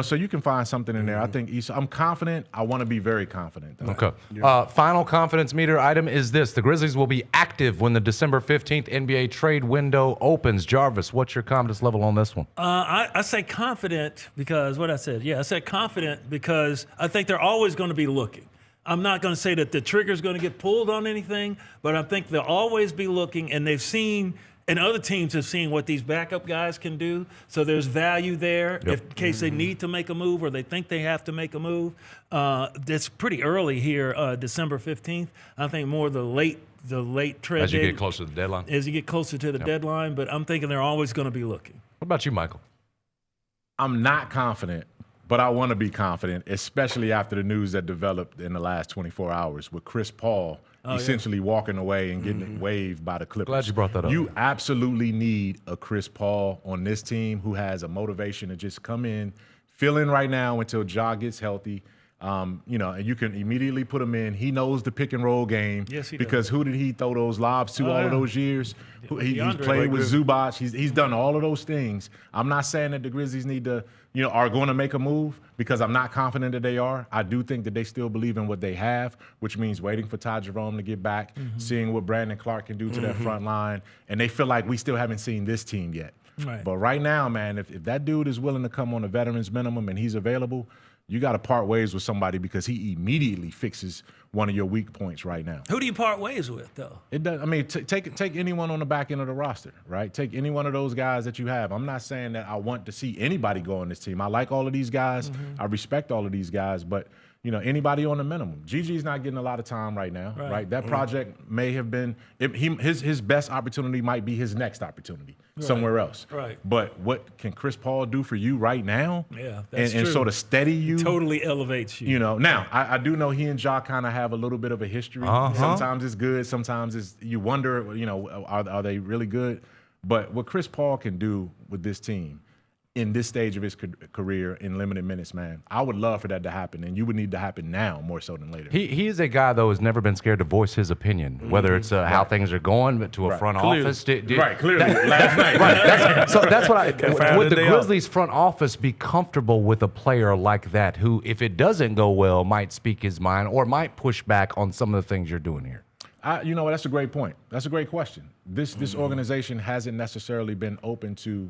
so you can find something in there. I think I'm confident. I want to be very confident. Though. Okay. Final confidence meter item is this. The Grizzlies will be active when the December 15th NBA trade window opens. Jarvis, what's your confidence level on this one? I say confident because what I said. Yeah, I said confident because I think they're always going to be looking. I'm not going to say that the trigger's going to get pulled on anything, but I think they'll always be looking, and they've seen, and other teams have seen what these backup guys can do. So there's value there in case they need to make a move or they think they have to make a move. It's pretty early here, December 15th. I think more the late trade As you day- get closer to the deadline? As you get closer to the deadline, but I'm thinking they're always going to be looking. What about you, Michael? I'm not confident, but I want to be confident, especially after the news that developed in the last 24 hours with Chris Paul essentially walking away and getting waived by the Clippers. Glad you brought that up. You absolutely need a Chris Paul on this team who has a motivation to just come in, fill in right now until Ja gets healthy. And you can immediately put him in. He knows the pick and roll game. Yes, he because who did he throw those lobs to all of those years? He's DeAndre. played with Zubac. He's done all of those things. I'm not saying that the Grizzlies need to, are going to make a move because I'm not confident that they are. I do think that they still believe in what they have, which means waiting for Ty Jerome to get back, seeing what Brandon Clark can do to that front line, and they feel like we still haven't seen this team yet. Right. But right now, man, if that dude is willing to come on a veteran's minimum and he's available, you got to part ways with somebody because he immediately fixes one of your weak points right now. Who do you part ways with, though? It does. I mean, take anyone on the back end of the roster, right? Take any one of those guys that you have. I'm not saying that I want to see anybody go on this team. I like all of these guys. I respect all of these guys, but anybody on the minimum. Gigi's not getting a lot of time right now, right? That project may have been his best opportunity might be his next opportunity somewhere else. Right. But what can Chris Paul do for you right now? Yeah, that's and true. sort of steady you. Totally elevates you. Now I do know he and Ja kind of have a little bit of a history. Sometimes it's good. Sometimes you wonder, are they really good? But what Chris Paul can do with this team in this stage of his career in limited minutes, man, I would love for that to happen, and you would need to happen now more so than later. He is a guy, though, who's never been scared to voice his opinion, whether it's how things are going, but to a front office. Clearly, last night. Right. So that's what would the day Grizzlies front office be comfortable with a player like that who, if it doesn't go well, might speak his mind or might push back on some of the things you're doing here? That's a great point. That's a great question. This organization hasn't necessarily been open to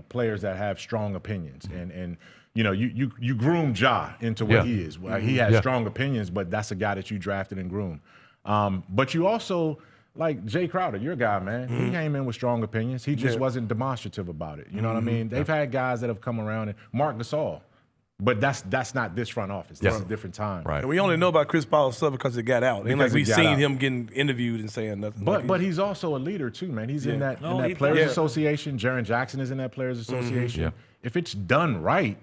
players that have strong opinions, and you groom Ja into what he is. He has strong opinions, but that's a guy that you drafted and groomed. But you also, like Jay Crowder, your guy, man. He came in with strong opinions. He just wasn't demonstrative about it. You know what I mean? They've had guys that have come around, and Mark Gasol. But that's not this front office. That's a different time. Right. And we only know about Chris Paul's stuff because it got out. Ain't like we've seen him getting interviewed and saying nothing. But he's also a leader too, man. He's in that Players Association. Jaren Jackson is in that Players Association. If it's done right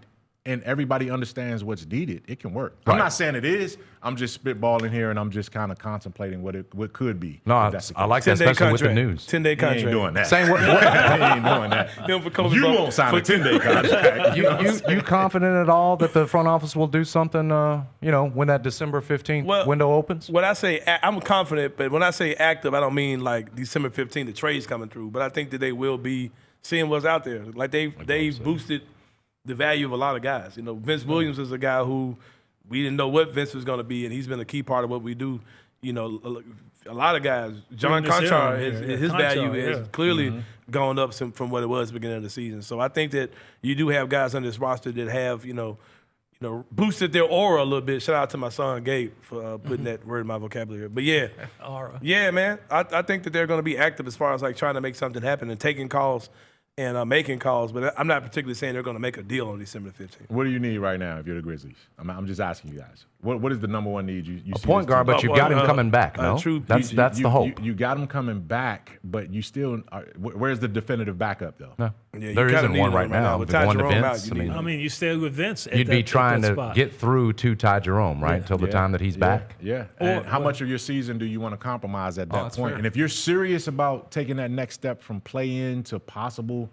and everybody understands what's needed, it can work. I'm not saying it is. I'm just spitballing here, and I'm just kind of contemplating what could be. No, I like that, especially with the news. 10-day contract. He ain't doing that. Same he ain't doing that. You won't sign a 10-day contract. You confident at all that the front office will do something, when that December 15th window opens? When I say I'm confident, but when I say active, I don't mean like December 15th, the trade's coming through. But I think that they will be seeing what's out there. Like they boosted the value of a lot of guys. Vince Williams is a guy who we didn't know what Vince was going to be, and he's been a key part of what we do. A lot of guys, John Conchar, his value has clearly gone up from what it was at the beginning of the season. So I think that you do have guys on this roster that have, boosted their aura a little bit. Shout out to my son Gabe for putting that word in my vocabulary. But yeah, Aura. Yeah, man. I think that they're going to be active as far as like trying to make something happen and taking calls and making calls. But I'm not particularly saying they're going to make a deal on December 15th. What do you need right now if you're the Grizzlies? I'm just asking you guys. What is the number one need you A see point this guard, team? but you've got him coming back, no? That's the hope. You got him coming back, but you still where's the definitive backup, though? No. Yeah, There isn't one right now. With They're Ty going to Jerome Vince. out, I mean, you stay with Vince. You'd be trying to spot. get through to Ty Jerome, right, until the time that he's back. Yeah. And how much of your season do you want to compromise at that that's point? fair. And if you're serious about taking that next step from play-in to possible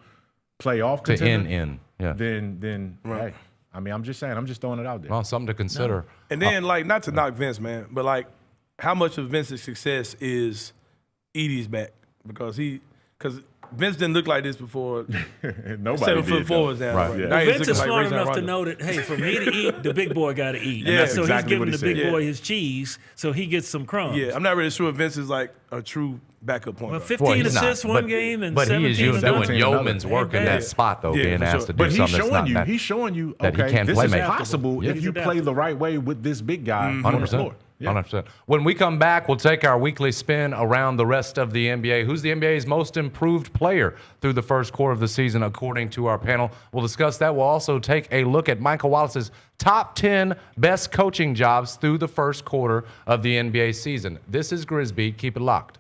playoff To contender, yeah. then hey, I mean, I'm just saying, I'm just throwing it out there. Well, something to consider. And then, not to knock Vince, man, but like, how much of Vince's success is Edie's back? Because Vince didn't look like this before. Nobody 7 foot did, 4 though. was down. Right, yeah. Now he's Vince looking is like smart Rajon enough to Rondo. know that, hey, for me to eat, the big boy got to eat. Yeah, so exactly he's what giving he the big said. boy his cheese, so he gets some crumbs. Yeah, I'm not really sure if Vince is like a true backup point Well, guard. 15 Well, he's assists not, one but- game and But he is 17 doing another. yeoman's work in Ain't that bad. spot, though, Yeah, being for asked sure. to do But he's something that's showing not you. that. He's showing you. that he Okay, can this play is make. possible Yeah. if He's you play adaptable. the right way with this big guy on the 100%. floor. Yeah. 100%. When we come back, we'll take our weekly spin around the rest of the NBA. Who's the NBA's most improved player through the first quarter of the season, according to our panel? We'll discuss that. We'll also take a look at Michael Wallace's top 10 best coaching jobs through the first quarter of the NBA season. This is Grizz Beat. Keep it locked.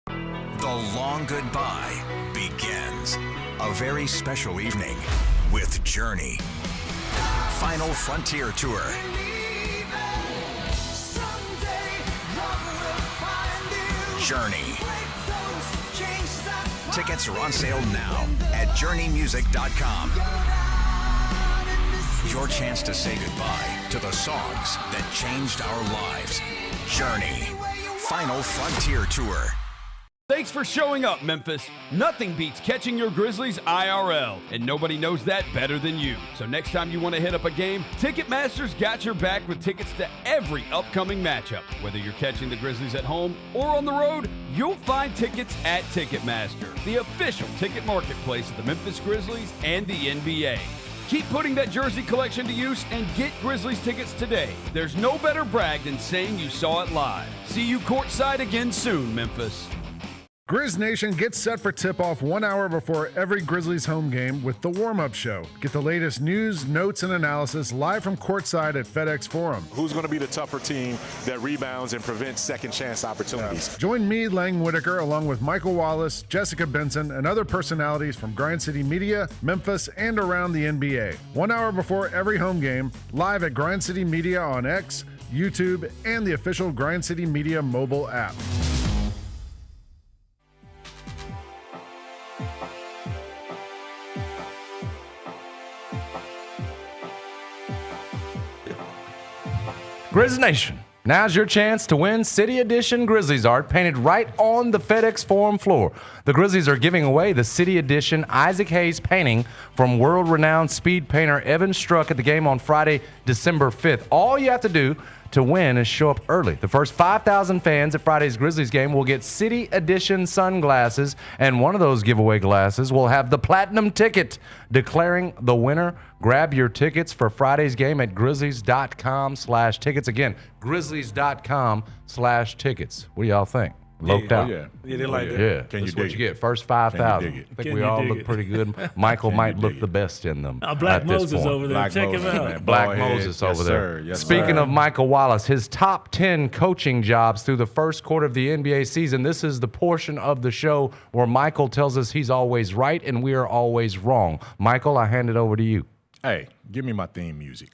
The long goodbye begins. A very special evening with Journey. Final Frontier Tour. Journey. Tickets are on sale now at journeymusic.com. Your chance to say goodbye to the songs that changed our lives. Journey. Final Frontier Tour. Thanks for showing up, Memphis. Nothing beats catching your Grizzlies IRL, and nobody knows that better than you. So next time you want to hit up a game, Ticketmaster's got your back with tickets to every upcoming matchup. Whether you're catching the Grizzlies at home or on the road, you'll find tickets at Ticketmaster, the official ticket marketplace of the Memphis Grizzlies and the NBA. Keep putting that jersey collection to use and get Grizzlies tickets today. There's no better brag than saying you saw it live. See you courtside again soon, Memphis. Grizz Nation gets set for tip-off 1 hour before every Grizzlies home game with the warm-up show. Get the latest news, notes, and analysis live from courtside at FedEx Forum. Who's going to be the tougher team that rebounds and prevents second chance opportunities? Join me, Lang Whitaker, along with Michael Wallace, Jessica Benson, and other personalities from Grind City Media, Memphis, and around the NBA. 1 hour before every home game, live at Grind City Media on X, YouTube, and the official Grind City Media mobile app. Grizz Nation, now's your chance to win City Edition Grizzlies art painted right on the FedEx Forum floor. The Grizzlies are giving away the City Edition Isaac Hayes painting from world-renowned speed painter Evan Struck at the game on Friday, December 5th. All you have to do to win is show up early. The first 5,000 fans at Friday's Grizzlies game will get City Edition sunglasses, and one of those giveaway glasses will have the platinum ticket. Declaring the winner, grab your tickets for Friday's game at grizzlies.com/tickets. Again, grizzlies.com/tickets. What do y'all think? Loped out. Yeah, they like that. Yeah, Can you that's what dig you it? get. First 5,000. dig it? I think Can we you all dig look it? pretty good. Michael might look the best in them. Black at this Moses point. over there. Black Check Moses, him out. man. Black Bald head. Moses Yes, over sir. there. Yes, Speaking sir. of Michael Wallace, his top 10 coaching jobs through the first quarter of the NBA season. This is the portion of the show where Michael tells us he's always right and we are always wrong. Michael, I hand it over to you. Hey, give me my theme music.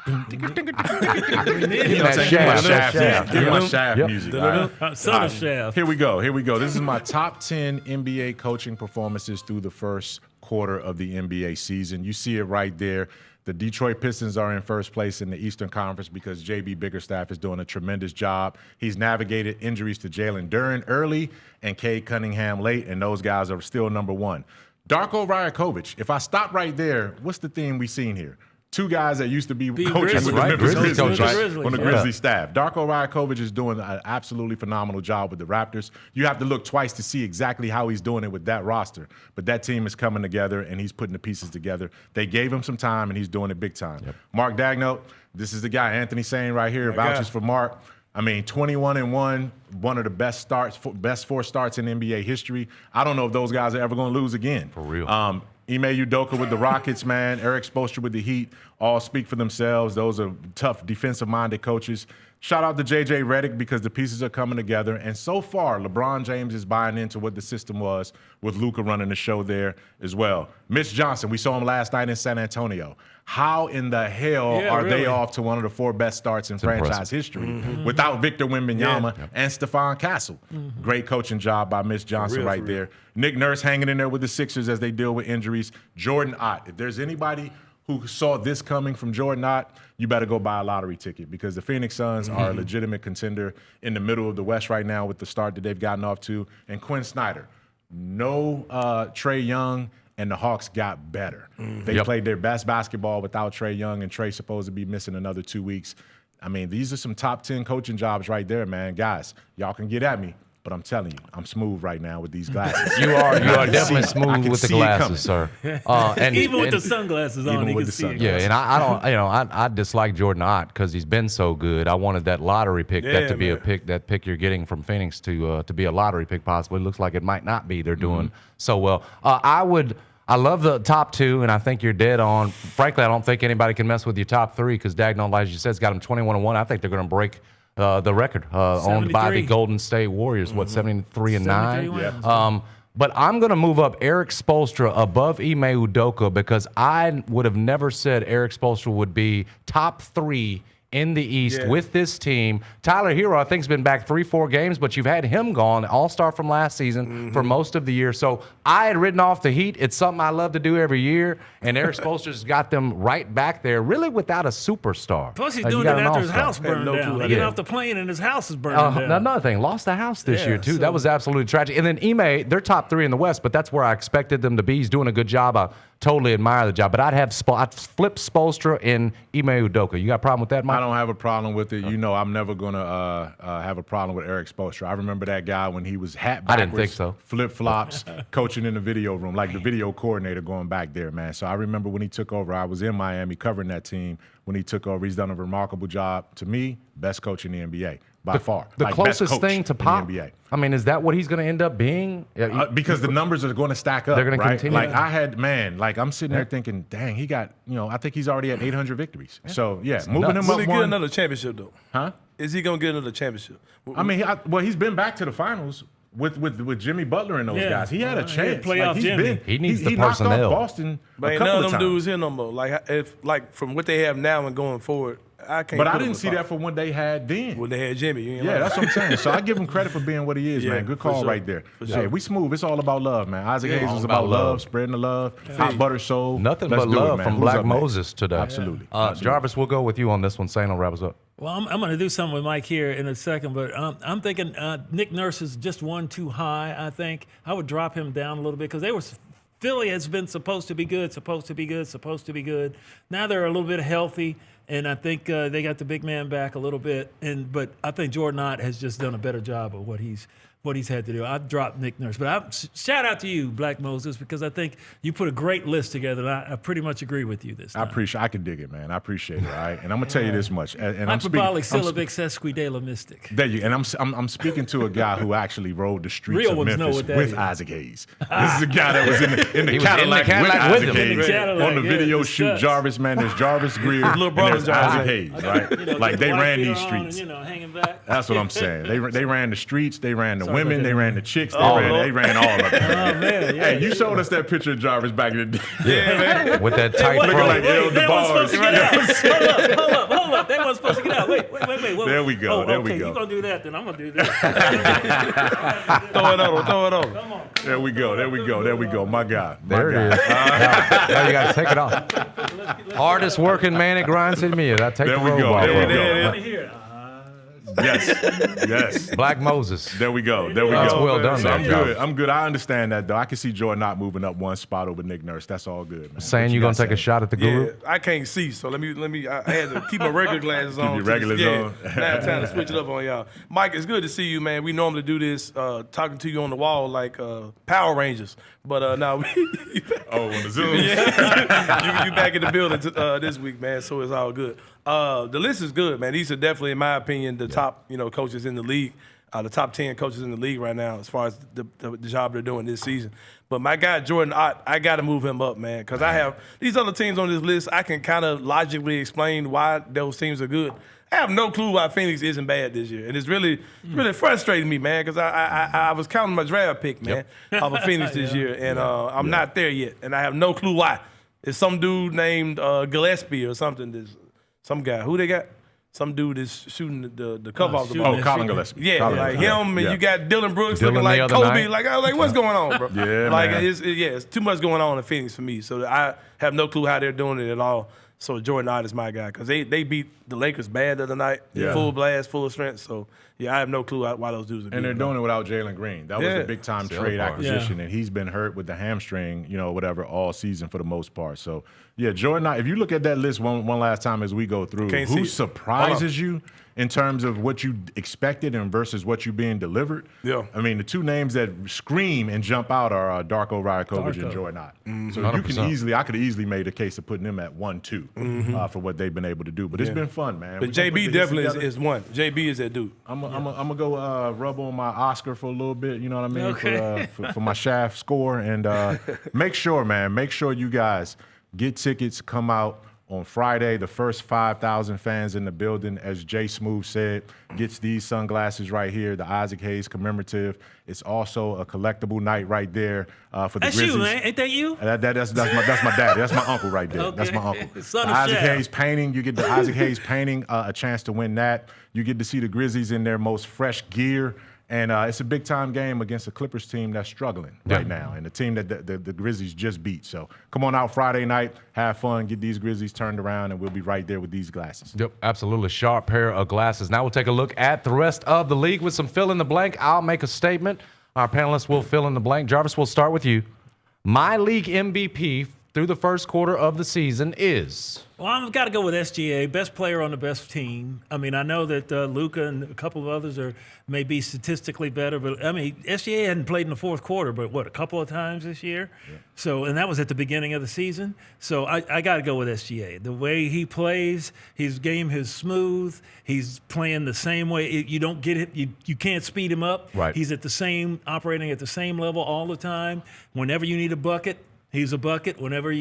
Give me Give me that my shaft. shaft. Give me my shaft Yep. music. All right. Son of Shaft. Here we go. This is my top 10 NBA coaching performances through the first quarter of the NBA season. You see it right there. The Detroit Pistons are in first place in the Eastern Conference because J.B. Bickerstaff is doing a tremendous job. He's navigated injuries to Jalen Duren early and Cade Cunningham late, and those guys are still number one. Darko Rajakovic, if I stop right there, what's the theme we seen here? Two guys that used to be coaches with the Memphis Grizzlies, right? On the Grizzlies staff. Darko Rajakovic is doing an absolutely phenomenal job with the Raptors. You have to look twice to see exactly how he's doing it with that roster. But that team is coming together, and he's putting the pieces together. They gave him some time, and he's doing it big time. Mark Daigneault, this is the guy. Anthony saying right here, vouches for Mark. I mean, 21-1, one of the best four starts in NBA history. I don't know if those guys are ever going to lose again. For real. Ime Udoka with the Rockets, man. Eric Spoelstra with the Heat. All speak for themselves. Those are tough, defensive-minded coaches. Shout out to J.J. Redick because the pieces are coming together. And so far, LeBron James is buying into what the system was with Luka running the show there as well. Mitch Johnson, we saw him last night in San Antonio. How in the hell are they off to one of the four best starts in franchise history without Victor Wembanyama and Stephon Castle? Great coaching job by Mitch Johnson right there. Nick Nurse hanging in there with the Sixers as they deal with injuries. Jordan Ott, if there's anybody who saw this coming from Jordan Ott, you better go buy a lottery ticket because the Phoenix Suns are a legitimate contender in the middle of the West right now with the start that they've gotten off to. And Quinn Snyder, no Trae Young, and the Hawks got better. They played their best basketball without Trae Young, and Trae's supposed to be missing another 2 weeks. I mean, these are some top 10 coaching jobs right there, man. Guys, y'all can get at me. But I'm telling you, I'm smooth right now with these glasses. You are definitely smooth with the glasses, sir. And even with the sunglasses on, you can see it. Yeah, and I don't, I dislike Jordan Ott because he's been so good. I wanted that lottery pick, that to be a pick, that pick you're getting from Phoenix to be a lottery pick possibly. It looks like it might not be. They're doing so well. I love the top two, and I think you're dead on. Frankly, I don't think anybody can mess with your top three because Daigneault, as you said, has got them 21-1. I think they're going to break the record owned by the Golden State Warriors, 73-9. But I'm going to move up Eric Spoelstra above Ime Udoka because I would have never said Eric Spoelstra would be top 3 in the East with this team. Tyler Hero, I think, has been back 3-4 games, but you've had him gone, all-star from last season for most of the year. So I had written off the Heat. It's something I love to do every year, and Eric Spoelstra's got them right back there, really without a superstar. Plus, he's doing it after his house burned down. He get off the plane and his house is burning down. Another thing, lost the house this year, too. That was absolutely tragic. And then Ime, they're top 3 in the West, but that's where I expected them to be. He's doing a good job. I totally admire the job, but I'd flip Spoelstra and Ime Udoka. You got a problem with that, Mike? I don't have a problem with it. You know, I'm never going to have a problem with Eric Spoelstra. I remember that guy when he was hat backwards, I didn't think so. Flip-flops, coaching in the video room, like the video coordinator going back there, man. So I remember when he took over, I was in Miami covering that team. When he took over, he's done a remarkable job. To me, best coach in the NBA. By far. The closest thing to pop. NBA. I mean, is that what he's going to end up being? Because the numbers are going to stack up. They're going to continue. Like I'm sitting there thinking, dang, he got, I think he's already at 800 victories. So moving him up. Will he get another championship though? Huh? Is he going to get another championship? I mean, he's been back to the finals with Jimmy Butler and those guys. He had a chance. He needs the knocked personnel. off Boston but a couple none of them times. dudes here no more. Like from what they have now and going forward, I can't. But I didn't see that from what they had then. When they had Jimmy. That's what I'm saying. So I give him credit for being what he is, man. Good call right there. Sure. Hey, we smooth. It's all about love, man. Isaac Hayes was about love, spreading the love. Hot butter soul. Nothing but love from Black Moses today. Absolutely. Jarvis, we'll go with you on this one. Sane will wrap us up. Well, I'm going to do something with Mike here in a second, but I'm thinking Nick Nurse is just one too high, I think. I would drop him down a little bit because Philly has been supposed to be good. Now they're a little bit healthy, and I think they got the big man back a little bit. But I think Jordan Ott has just done a better job of what he's had to do. I've dropped Nick Nurse. But shout out to you, Black Moses, because I think you put a great list together, and I pretty much agree with you this time. I can dig it, man. I appreciate it, all right? And I'm going to tell you this much. And Hyperbolic syllabic sesquidala mystic. There you and I'm speaking to a guy who actually rode the streets of Memphis with Isaac Hayes. This is a guy that was in the Cadillac with Isaac Hayes. On the video shoot, Jarvis, man, there's Jarvis Greer and there's Isaac Hayes, right? Like they ran these streets. Hanging back. That's what I'm saying. They ran the streets, they ran the women, they ran the chicks, they ran all of it. Oh, man. Hey, you showed us that picture of Jarvis back in the day. Yeah, man. With that tight looking like El DeBarge. Hold up. They weren't supposed to get out. Wait. There we go. You're going to do that, then I'm going to do that. Throw it over. Come on. There we go. My God. There it is. Now you got to take it off. Hardest working man at Grind City Media. That take There the we road go. off. There we bro. go. Yes. Black Moses. There we go. There we That's go. well done, So I'm man. good. I'm good. I understand that, though. I can see Jordan not moving up one spot over Nick Nurse. That's all good, man. Saying What you're going got to take a say? shot at the guru? Yeah, I can't see, so let me. I had to keep my regular glasses on. your regulars on. Now it's time to switch it up on y'all. Mike, it's good to see you, man. We normally do this talking to you on the wall like Power Rangers, but now on the Zoom. Yeah, you back in the building this week, man. So it's all good. The list is good, man. These are definitely, in my opinion, the top coaches in the league. The top 10 coaches in the league right now as far as the job they're doing this season. But my guy, Jordan Ott, I got to move him up, man, because I have these other teams on this list. I can kind of logically explain why those teams are good. I have no clue why Phoenix isn't bad this year. And it's really frustrating me, man, because I was counting my draft pick, man, of a Phoenix this year, and I'm not there yet, and I have no clue why. It's some dude named Gillespie or something. Some guy. Who they got? Some dude is shooting the cover off the ball. Oh, Colin Gillespie. Yeah, Colin like Gillespie. him, and Yeah. you got Dylan Brooks Dylan looking like the other Kobe. night. Like, I was like, what's going on, bro? Yeah, like, man. it's too much going on in Phoenix for me. So I have no clue how they're doing it at all. So Jordan Ott is my guy because they beat the Lakers bad the other night, Yeah. full blast, full of strength. So yeah, I have no clue why those dudes are. And they're doing it without Jalen Green. That was Yeah. a big time Still trade hard. acquisition, and he's been hurt with the hamstring, whatever, all season for the most part. So yeah, Jordan, if you look at that list one last time as we go through, Can't see who it. surprises you in terms of what you expected and versus what you being delivered? Yeah. I mean, the two names that scream and jump out are Darko Rajakovic and Jordan Ott. So you can 100%. I could easily made a case of putting them at 1-2 for what they've been able to do. But it's been fun, man. But We gonna put JB this definitely together. is one. JB is that dude. I'm gonna go rub on my Oscar for a little bit. You know what I mean? Okay. For my Shaft score, and make sure you guys get tickets. Come out on Friday. The first 5,000 fans in the building, as Jay Smooth said, gets these sunglasses right here, the Isaac Hayes commemorative. It's also a collectible night right there for the That's Grizzlies. you, man. Ain't that you? That's my daddy. That's my uncle right there. That's my uncle. Son The of Isaac Shaft. Hayes painting. You get the Isaac Hayes painting, a chance to win that. You get to see the Grizzlies in their most fresh gear. And it's a big-time game against a Clippers team that's struggling right now, and the team that the Grizzlies just beat. So come on out Friday night, have fun, get these Grizzlies turned around, and we'll be right there with these glasses. Yep, absolutely. Sharp pair of glasses. Now we'll take a look at the rest of the league with some fill in the blank. I'll make a statement. Our panelists will fill in the blank. Jarvis, we'll start with you. My league MVP through the first quarter of the season is... Well, I've got to go with SGA, best player on the best team. I mean, I know that Luka and a couple of others may be statistically better, but I mean, SGA hadn't played in the fourth quarter, but a couple of times this year? Yeah. So, and that was at the beginning of the season. So I got to go with SGA. The way he plays, his game is smooth. He's playing the same way. You don't get it. You can't speed him up. Right. He's operating at the same level all the time. Whenever you need a bucket, he's a bucket. Whenever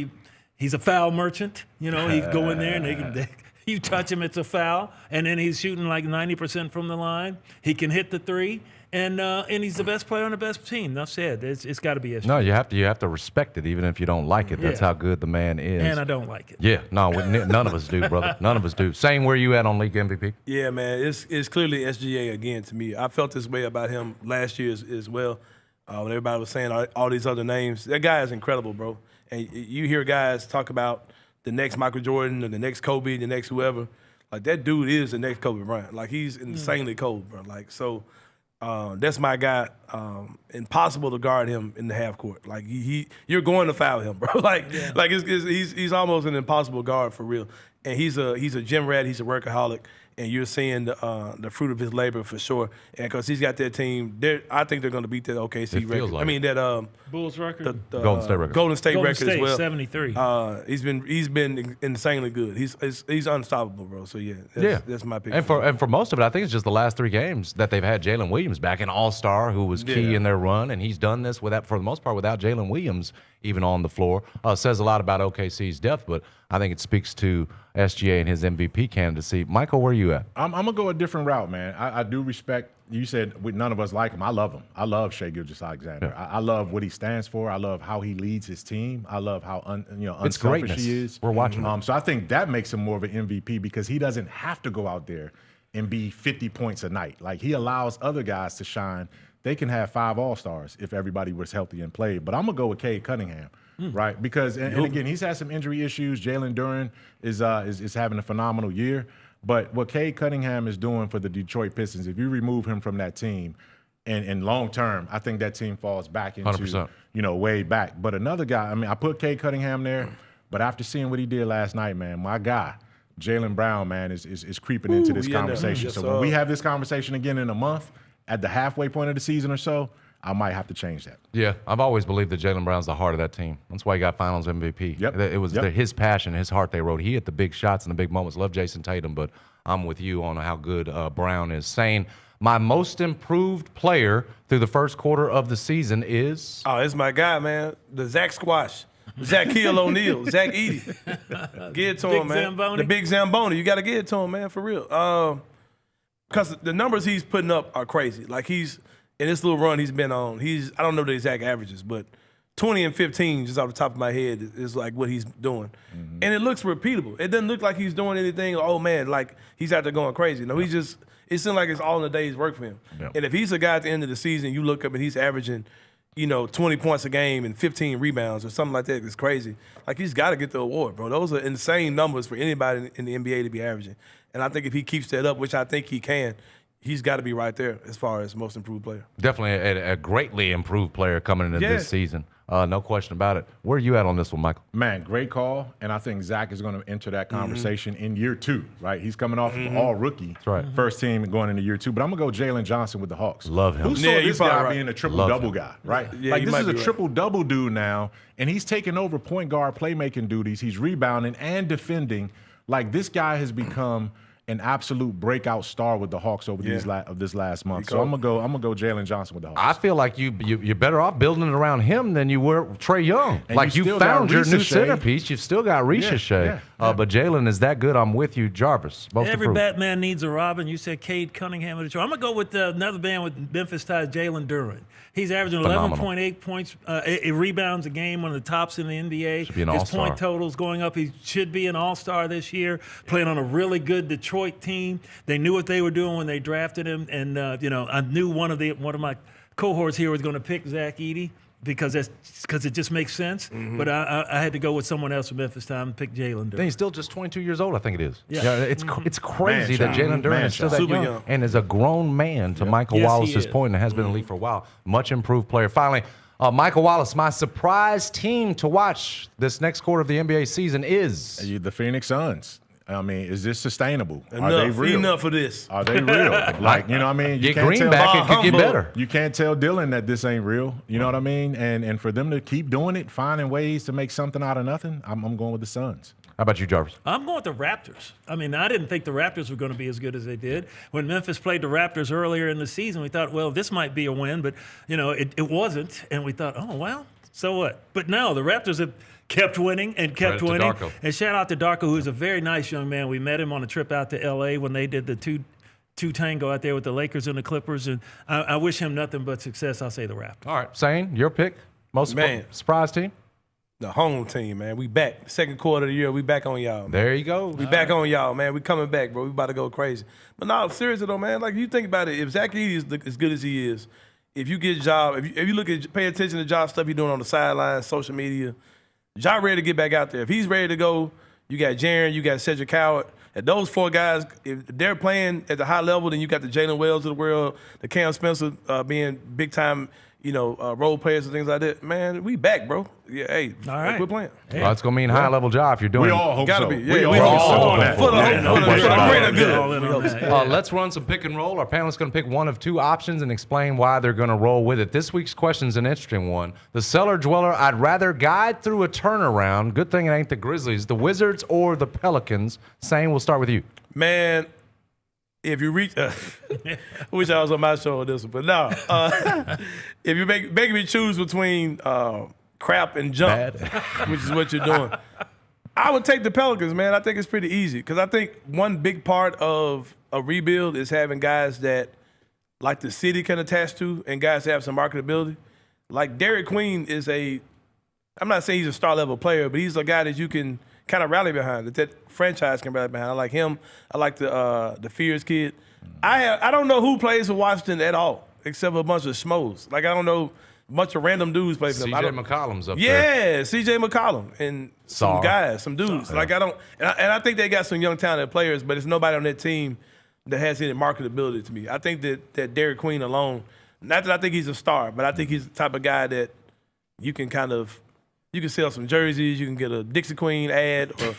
he's a foul merchant. He go in there and you touch him, it's a foul. And then he's shooting like 90% from the line. He can hit the three, and he's the best player on the best team. Enough said. It's got to be SGA. No, you have to respect it, even if you don't like it. That's Yeah. how good the man is. And I don't like it. Yeah, no, none of us do, brother. None of us do. Same where you at on league MVP? Yeah, man, it's clearly SGA again to me. I felt this way about him last year as well. When everybody was saying all these other names, that guy is incredible, bro. And you hear guys talk about the next Michael Jordan or the next Kobe, the next whoever. Like, that dude is the next Kobe Bryant. Like, he's insanely cold, bro. Like, so that's my guy. Impossible to guard him in the half court. Like, you're going to foul him, bro. He's almost an impossible guard for real. And he's a gym rat. He's a workaholic. And you're seeing the fruit of his labor for sure. And because he's got that team, I think they're going to beat that OKC record. Like that Bulls record? Golden State record. Golden State record as well. 73. He's been insanely good. He's unstoppable, bro. So that's my pick. And for most of it, I think it's just the last 3 games that they've had Jalen Williams back, an all-star who was key in their run, and he's done this for the most part without Jalen Williams even on the floor. Says a lot about OKC's depth, but I think it speaks to SGA and his MVP candidacy. Michael, where are you at? I'm going to go a different route, man. I do respect, you said none of us like him. I love him. I love Shai Gilgeous-Alexander. Yeah. I love what he stands for. I love how he leads his team. I love how It's unselfish greatness. he is. We're watching So I think that makes him more of an MVP because he doesn't have to go out there and be 50 points a night. Like, he allows other guys to shine they can have 5 All-Stars if everybody was healthy and played. But I'm going to go with Cade Cunningham, right? Because, and again, he's had some injury issues. Jalen Duren is having a phenomenal year. But what Cade Cunningham is doing for the Detroit Pistons, if you remove him from that team, and long term, I think that team falls back into 100%. Way back. But another guy, I mean, I put Cade Cunningham there, but after seeing what he did last night, man, my guy, Jaylen Brown, man, is creeping into this conversation. Yes, so when we have this conversation again in a month, at the halfway point of the season or so, I might have to change that. Yeah, I've always believed that Jaylen Brown's the heart of that team. That's why he got Finals MVP. Yep. It was his passion, his heart they rode. He hit the big shots and the big moments. Love Jason Tatum, but I'm with you on how good Brown is. Saying my most improved player through the first quarter of the season is? Oh, it's my guy, man. The Zach Squash. Shaquille O'Neal. Zach Edey. Give it to him, man. Zamboni? The big Zamboni. You got to give it to him, man, for real. Because the numbers he's putting up are crazy. Like, he's in this little run he's been on, I don't know the exact averages, but 20 and 15, just off the top of my head, is like what he's doing. Mm-hmm. And it looks repeatable. It doesn't look like he's doing anything, oh, man, like he's out there going crazy. No, he's just, it seems like it's all in the day's work for him. Yep. And if he's a guy at the end of the season, you look up and he's averaging, 20 points a game and 15 rebounds or something like that, it's crazy. Like, he's got to get the award, bro. Those are insane numbers for anybody in the NBA to be averaging. And I think if he keeps that up, which I think he can, he's got to be right there as far as most improved player. Definitely a greatly improved player coming into this season. No question about it. Where are you at on this one, Michael? Man, great call. And I think Zach is going to enter that conversation in year 2, right? He's coming off of all rookie. That's right. First team going into year 2. But I'm going to go Jalen Johnson with the Hawks. Love him. Who saw this guy being a triple-double guy, right? Yeah, like, this is a triple-double dude now, and he's taking over point guard playmaking duties. He's rebounding and defending. Like, this guy has become an absolute breakout star with the Hawks over this last month. So I'm gonna go Jalen Johnson with the Hawks. I feel like you're better off building it around him than you were Trae Young. And like, you found your new centerpiece. You've still got Ricochet. But Jalen is that good. I'm with you, Jarvis. Every Batman needs a Robin. You said Cade Cunningham with the Detroit. I'm gonna go with another band with Memphis ties, Jalen Duren. He's averaging 11.8 points, rebounds a game, one of the tops in the NBA. Should be an His all-star. point totals going up. He should be an all-star this year, playing on a really good Detroit team. They knew what they were doing when they drafted him, and I knew one of my cohorts here was going to pick Zach Edey because it just makes sense. Mm-hmm. But I had to go with someone else from Memphis time and pick Jalen Duren. Then he's still just 22 years old, I think it is. Yeah. It's crazy that Jalen Duren is still that young and is a grown man, to Michael Wallace's point, and has been in the league for a while. Much improved player. Finally, Michael Wallace, my surprise team to watch this next quarter of the NBA season is the Phoenix Suns. I mean, is this sustainable? Enough, Are they real? Enough of this. Are they real? Like, I mean, you get can't Green back, it could get better. You can't tell Dylan that this ain't real. You know what I mean? And for them to keep doing it, finding ways to make something out of nothing, I'm going with the Suns. How about you, Jarvis? I'm going with the Raptors. I mean, I didn't think the Raptors were going to be as good as they did. When Memphis played the Raptors earlier in the season, we thought, well, this might be a win, but, it wasn't. And we thought, oh, well, so what? But no, the Raptors have kept winning and kept winning. And shout out to Darko, who's a very nice young man. We met him on a trip out to L.A. when they did the two tango out there with the Lakers and the Clippers. And I wish him nothing but success. I'll say the Raptors. All right, Sane, your pick. Most surprise team? The home team, man. We back. Second quarter of the year, we back on y'all. Man. There you go. We back on y'all, man. We coming back, bro. We about to go crazy. But no, seriously though, man. Like, you think about it, if Zach Edey is as good as he is, if you get Ja, if you look at, pay attention to Ja stuff he's doing on the sidelines, social media, Ja ready to get back out there. If he's ready to go, you got Jaren, you got Cedric Howard. And those 4 guys, if they're playing at the high level, then you got the Jalen Wells of the world, the Cam Spencer being big time, role players and things like that. Man, we back, bro. Yeah, hey, all right, we're playing. Hey. Well, it's gonna mean high level job if you're doing. We all hope gotta so. be. Yeah, we all all hope so. For the greater good. Let's run some pick and roll. Our panelists going to pick one of 2 options and explain why they're going to roll with it. This week's question is an interesting one. The cellar dweller, I'd rather guide through a turnaround. Good thing it ain't the Grizzlies, the Wizards, or the Pelicans. Sane, we'll start with you. Man, if you reach, I wish I was on my show on this one, but no. If you're making me choose between crap and jump, which is what you're doing, I would take the Pelicans, man. I think it's pretty easy because I think one big part of a rebuild is having guys that like the city can attach to and guys that have some marketability. Like Derek Queen is I'm not saying he's a star level player, but he's a guy that you can kind of rally behind, that franchise can rally behind. I like him. I like the Fears kid. I don't know who plays for Washington at all. except for a bunch of schmoes. Like, I don't know, a bunch of random dudes play for them. C.J. McCollum's up there. Yeah, C.J. McCollum and some guys, some dudes. Like, I don't – and I think they got some young talented players, but it's nobody on that team that has any marketability to me. I think that Derek Queen alone – not that I think he's a star, but I think he's the type of guy that you can kind of – you can sell some jerseys. You can get a Dixie Queen ad, or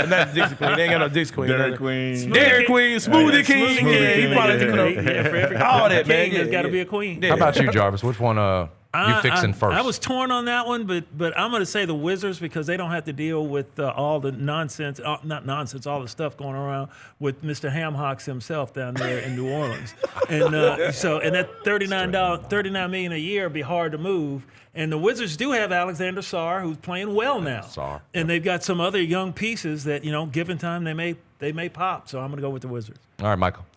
not Dixie Queen. They ain't got no Dixie Queen. Dairy Queen. Dairy Queen, Smoothie King. Yeah, he probably for every all that, man. There's got to be a queen. How about you, Jarvis? Which one you fixing first? I was torn on that one, but I'm going to say the Wizards because they don't have to deal with all the nonsense, not nonsense, all the stuff going around with Mr. Hamhocks himself down there in New Orleans. And and that $39 million a year would be hard to move. And the Wizards do have Alexander Sarr, who's playing well now. And they've got some other young pieces that, given time, they may pop. So I'm going to go with the Wizards. All right, Michael.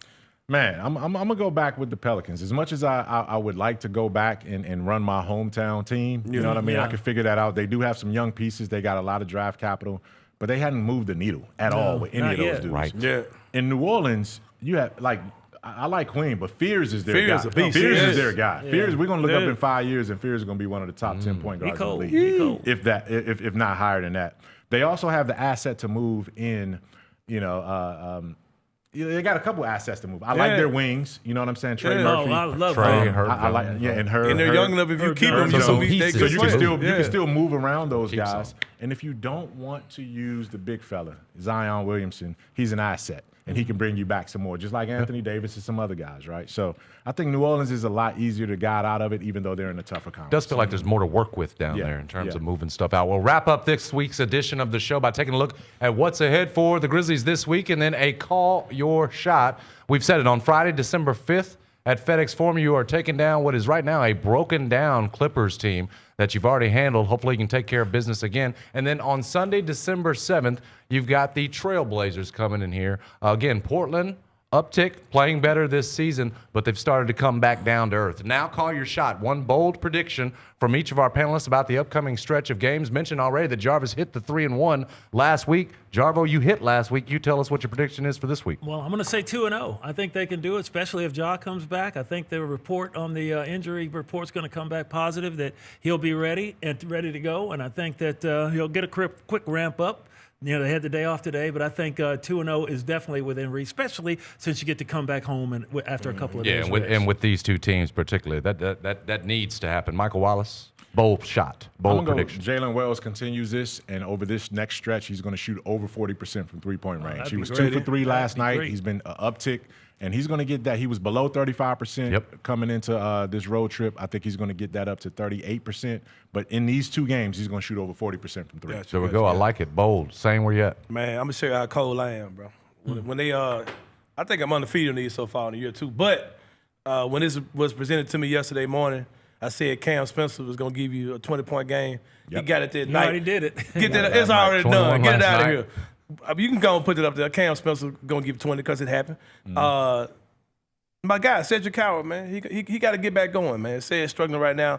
Man, I'm going to go back with the Pelicans. As much as I would like to go back and run my hometown team, you know what I mean? I can figure that out. They do have some young pieces. They got a lot of draft capital, but they hadn't moved the needle at all with any of those dudes. Right. Yeah. In New Orleans, you have, I like Queen, but Fears is their guy. A beast. Fears is their guy. Yeah. Fears, we're going to look up in 5 years, and Fears is going to be one of the top 10 point guards in the league. He cold. If not higher than that. They also have the asset to move in, they got a couple assets to move. I like their wings. You know what I'm saying? Trey Murphy. I love Trey, her. Herb. I like, and her. And they're young enough. If you keep them, So they you can still move around those guys. And if you don't want to use the big fella, Zion Williamson, he's an asset. And he can bring you back some more, just like Anthony Davis and some other guys, right? So I think New Orleans is a lot easier to guide out of it, even though they're in a tougher conference. Does feel like there's more to work with down there in terms of moving stuff out. We'll wrap up this week's edition of the show by taking a look at what's ahead for the Grizzlies this week, and then a call your shot. We've said it on Friday, December 5th at FedEx Forum. You are taking down what is right now a broken down Clippers team that you've already handled. Hopefully you can take care of business again. And then on Sunday, December 7th, you've got the Trailblazers coming in here. Again, Portland, uptick, playing better this season, but they've started to come back down to earth. Now call your shot. One bold prediction from each of our panelists about the upcoming stretch of games. Mentioned already that Jarvis hit the 3-1 last week. Jarvo, you hit last week. You tell us what your prediction is for this week. Well, I'm going to say 2-0. I think they can do it, especially if Ja comes back. I think the report on the injury report's going to come back positive, that he'll be ready to go. And I think that he'll get a quick ramp up. They had the day off today, but I think 2-0 is definitely within reach, especially since you get to come back home and after a couple of days. And with these two teams particularly, that needs to happen. Michael Wallace, bold shot, bold prediction. Jalen Wells continues this, and over this next stretch, he's going to shoot over 40% from three-point range. He was 2 for 3 last night. He's been an uptick. And he's going to get that. He was below 35% coming into this road trip. I think he's going to get that up to 38%. But in these two games, he's going to shoot over 40% from three. There we go. I like it. Bold. Same where you at. Man, I'm going to show you how cold I am, bro. When they I think I'm undefeated in these so far in the year two. But when this was presented to me yesterday morning, I said Cam Spencer was going to give you a 20-point game. He got it that night. Already did it. Get that. It's already done. Get it out of here. You can go and put it up there. Cam Spencer going to give 20 because it happened. My guy, Cedric Howard, man, he got to get back going, man. Ced's struggling right now.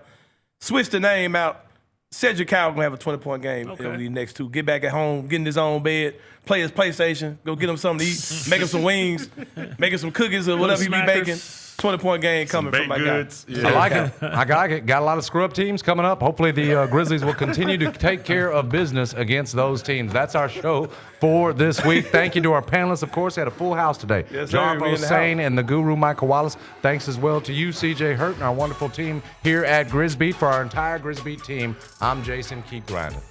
Switch the name out. Cedric Howard going to have a 20-point game over these next two. Get back at home, get in his own bed, play his PlayStation, go get him something to eat, make him some wings, make him some cookies or whatever he be baking. 20-point game coming from my guy. I like it. I got it. Got a lot of screw-up teams coming up. Hopefully the Grizzlies will continue to take care of business against those teams. That's our show for this week. Thank you to our panelists, of course. We had a full house today. Yes, sir. Jarvo Sane and the guru, Michael Wallace. Thanks as well to you, CJ Hurt, and our wonderful team here at GrizzBeat. For our entire GrizzBeat team, I'm Jason. Keep grinding.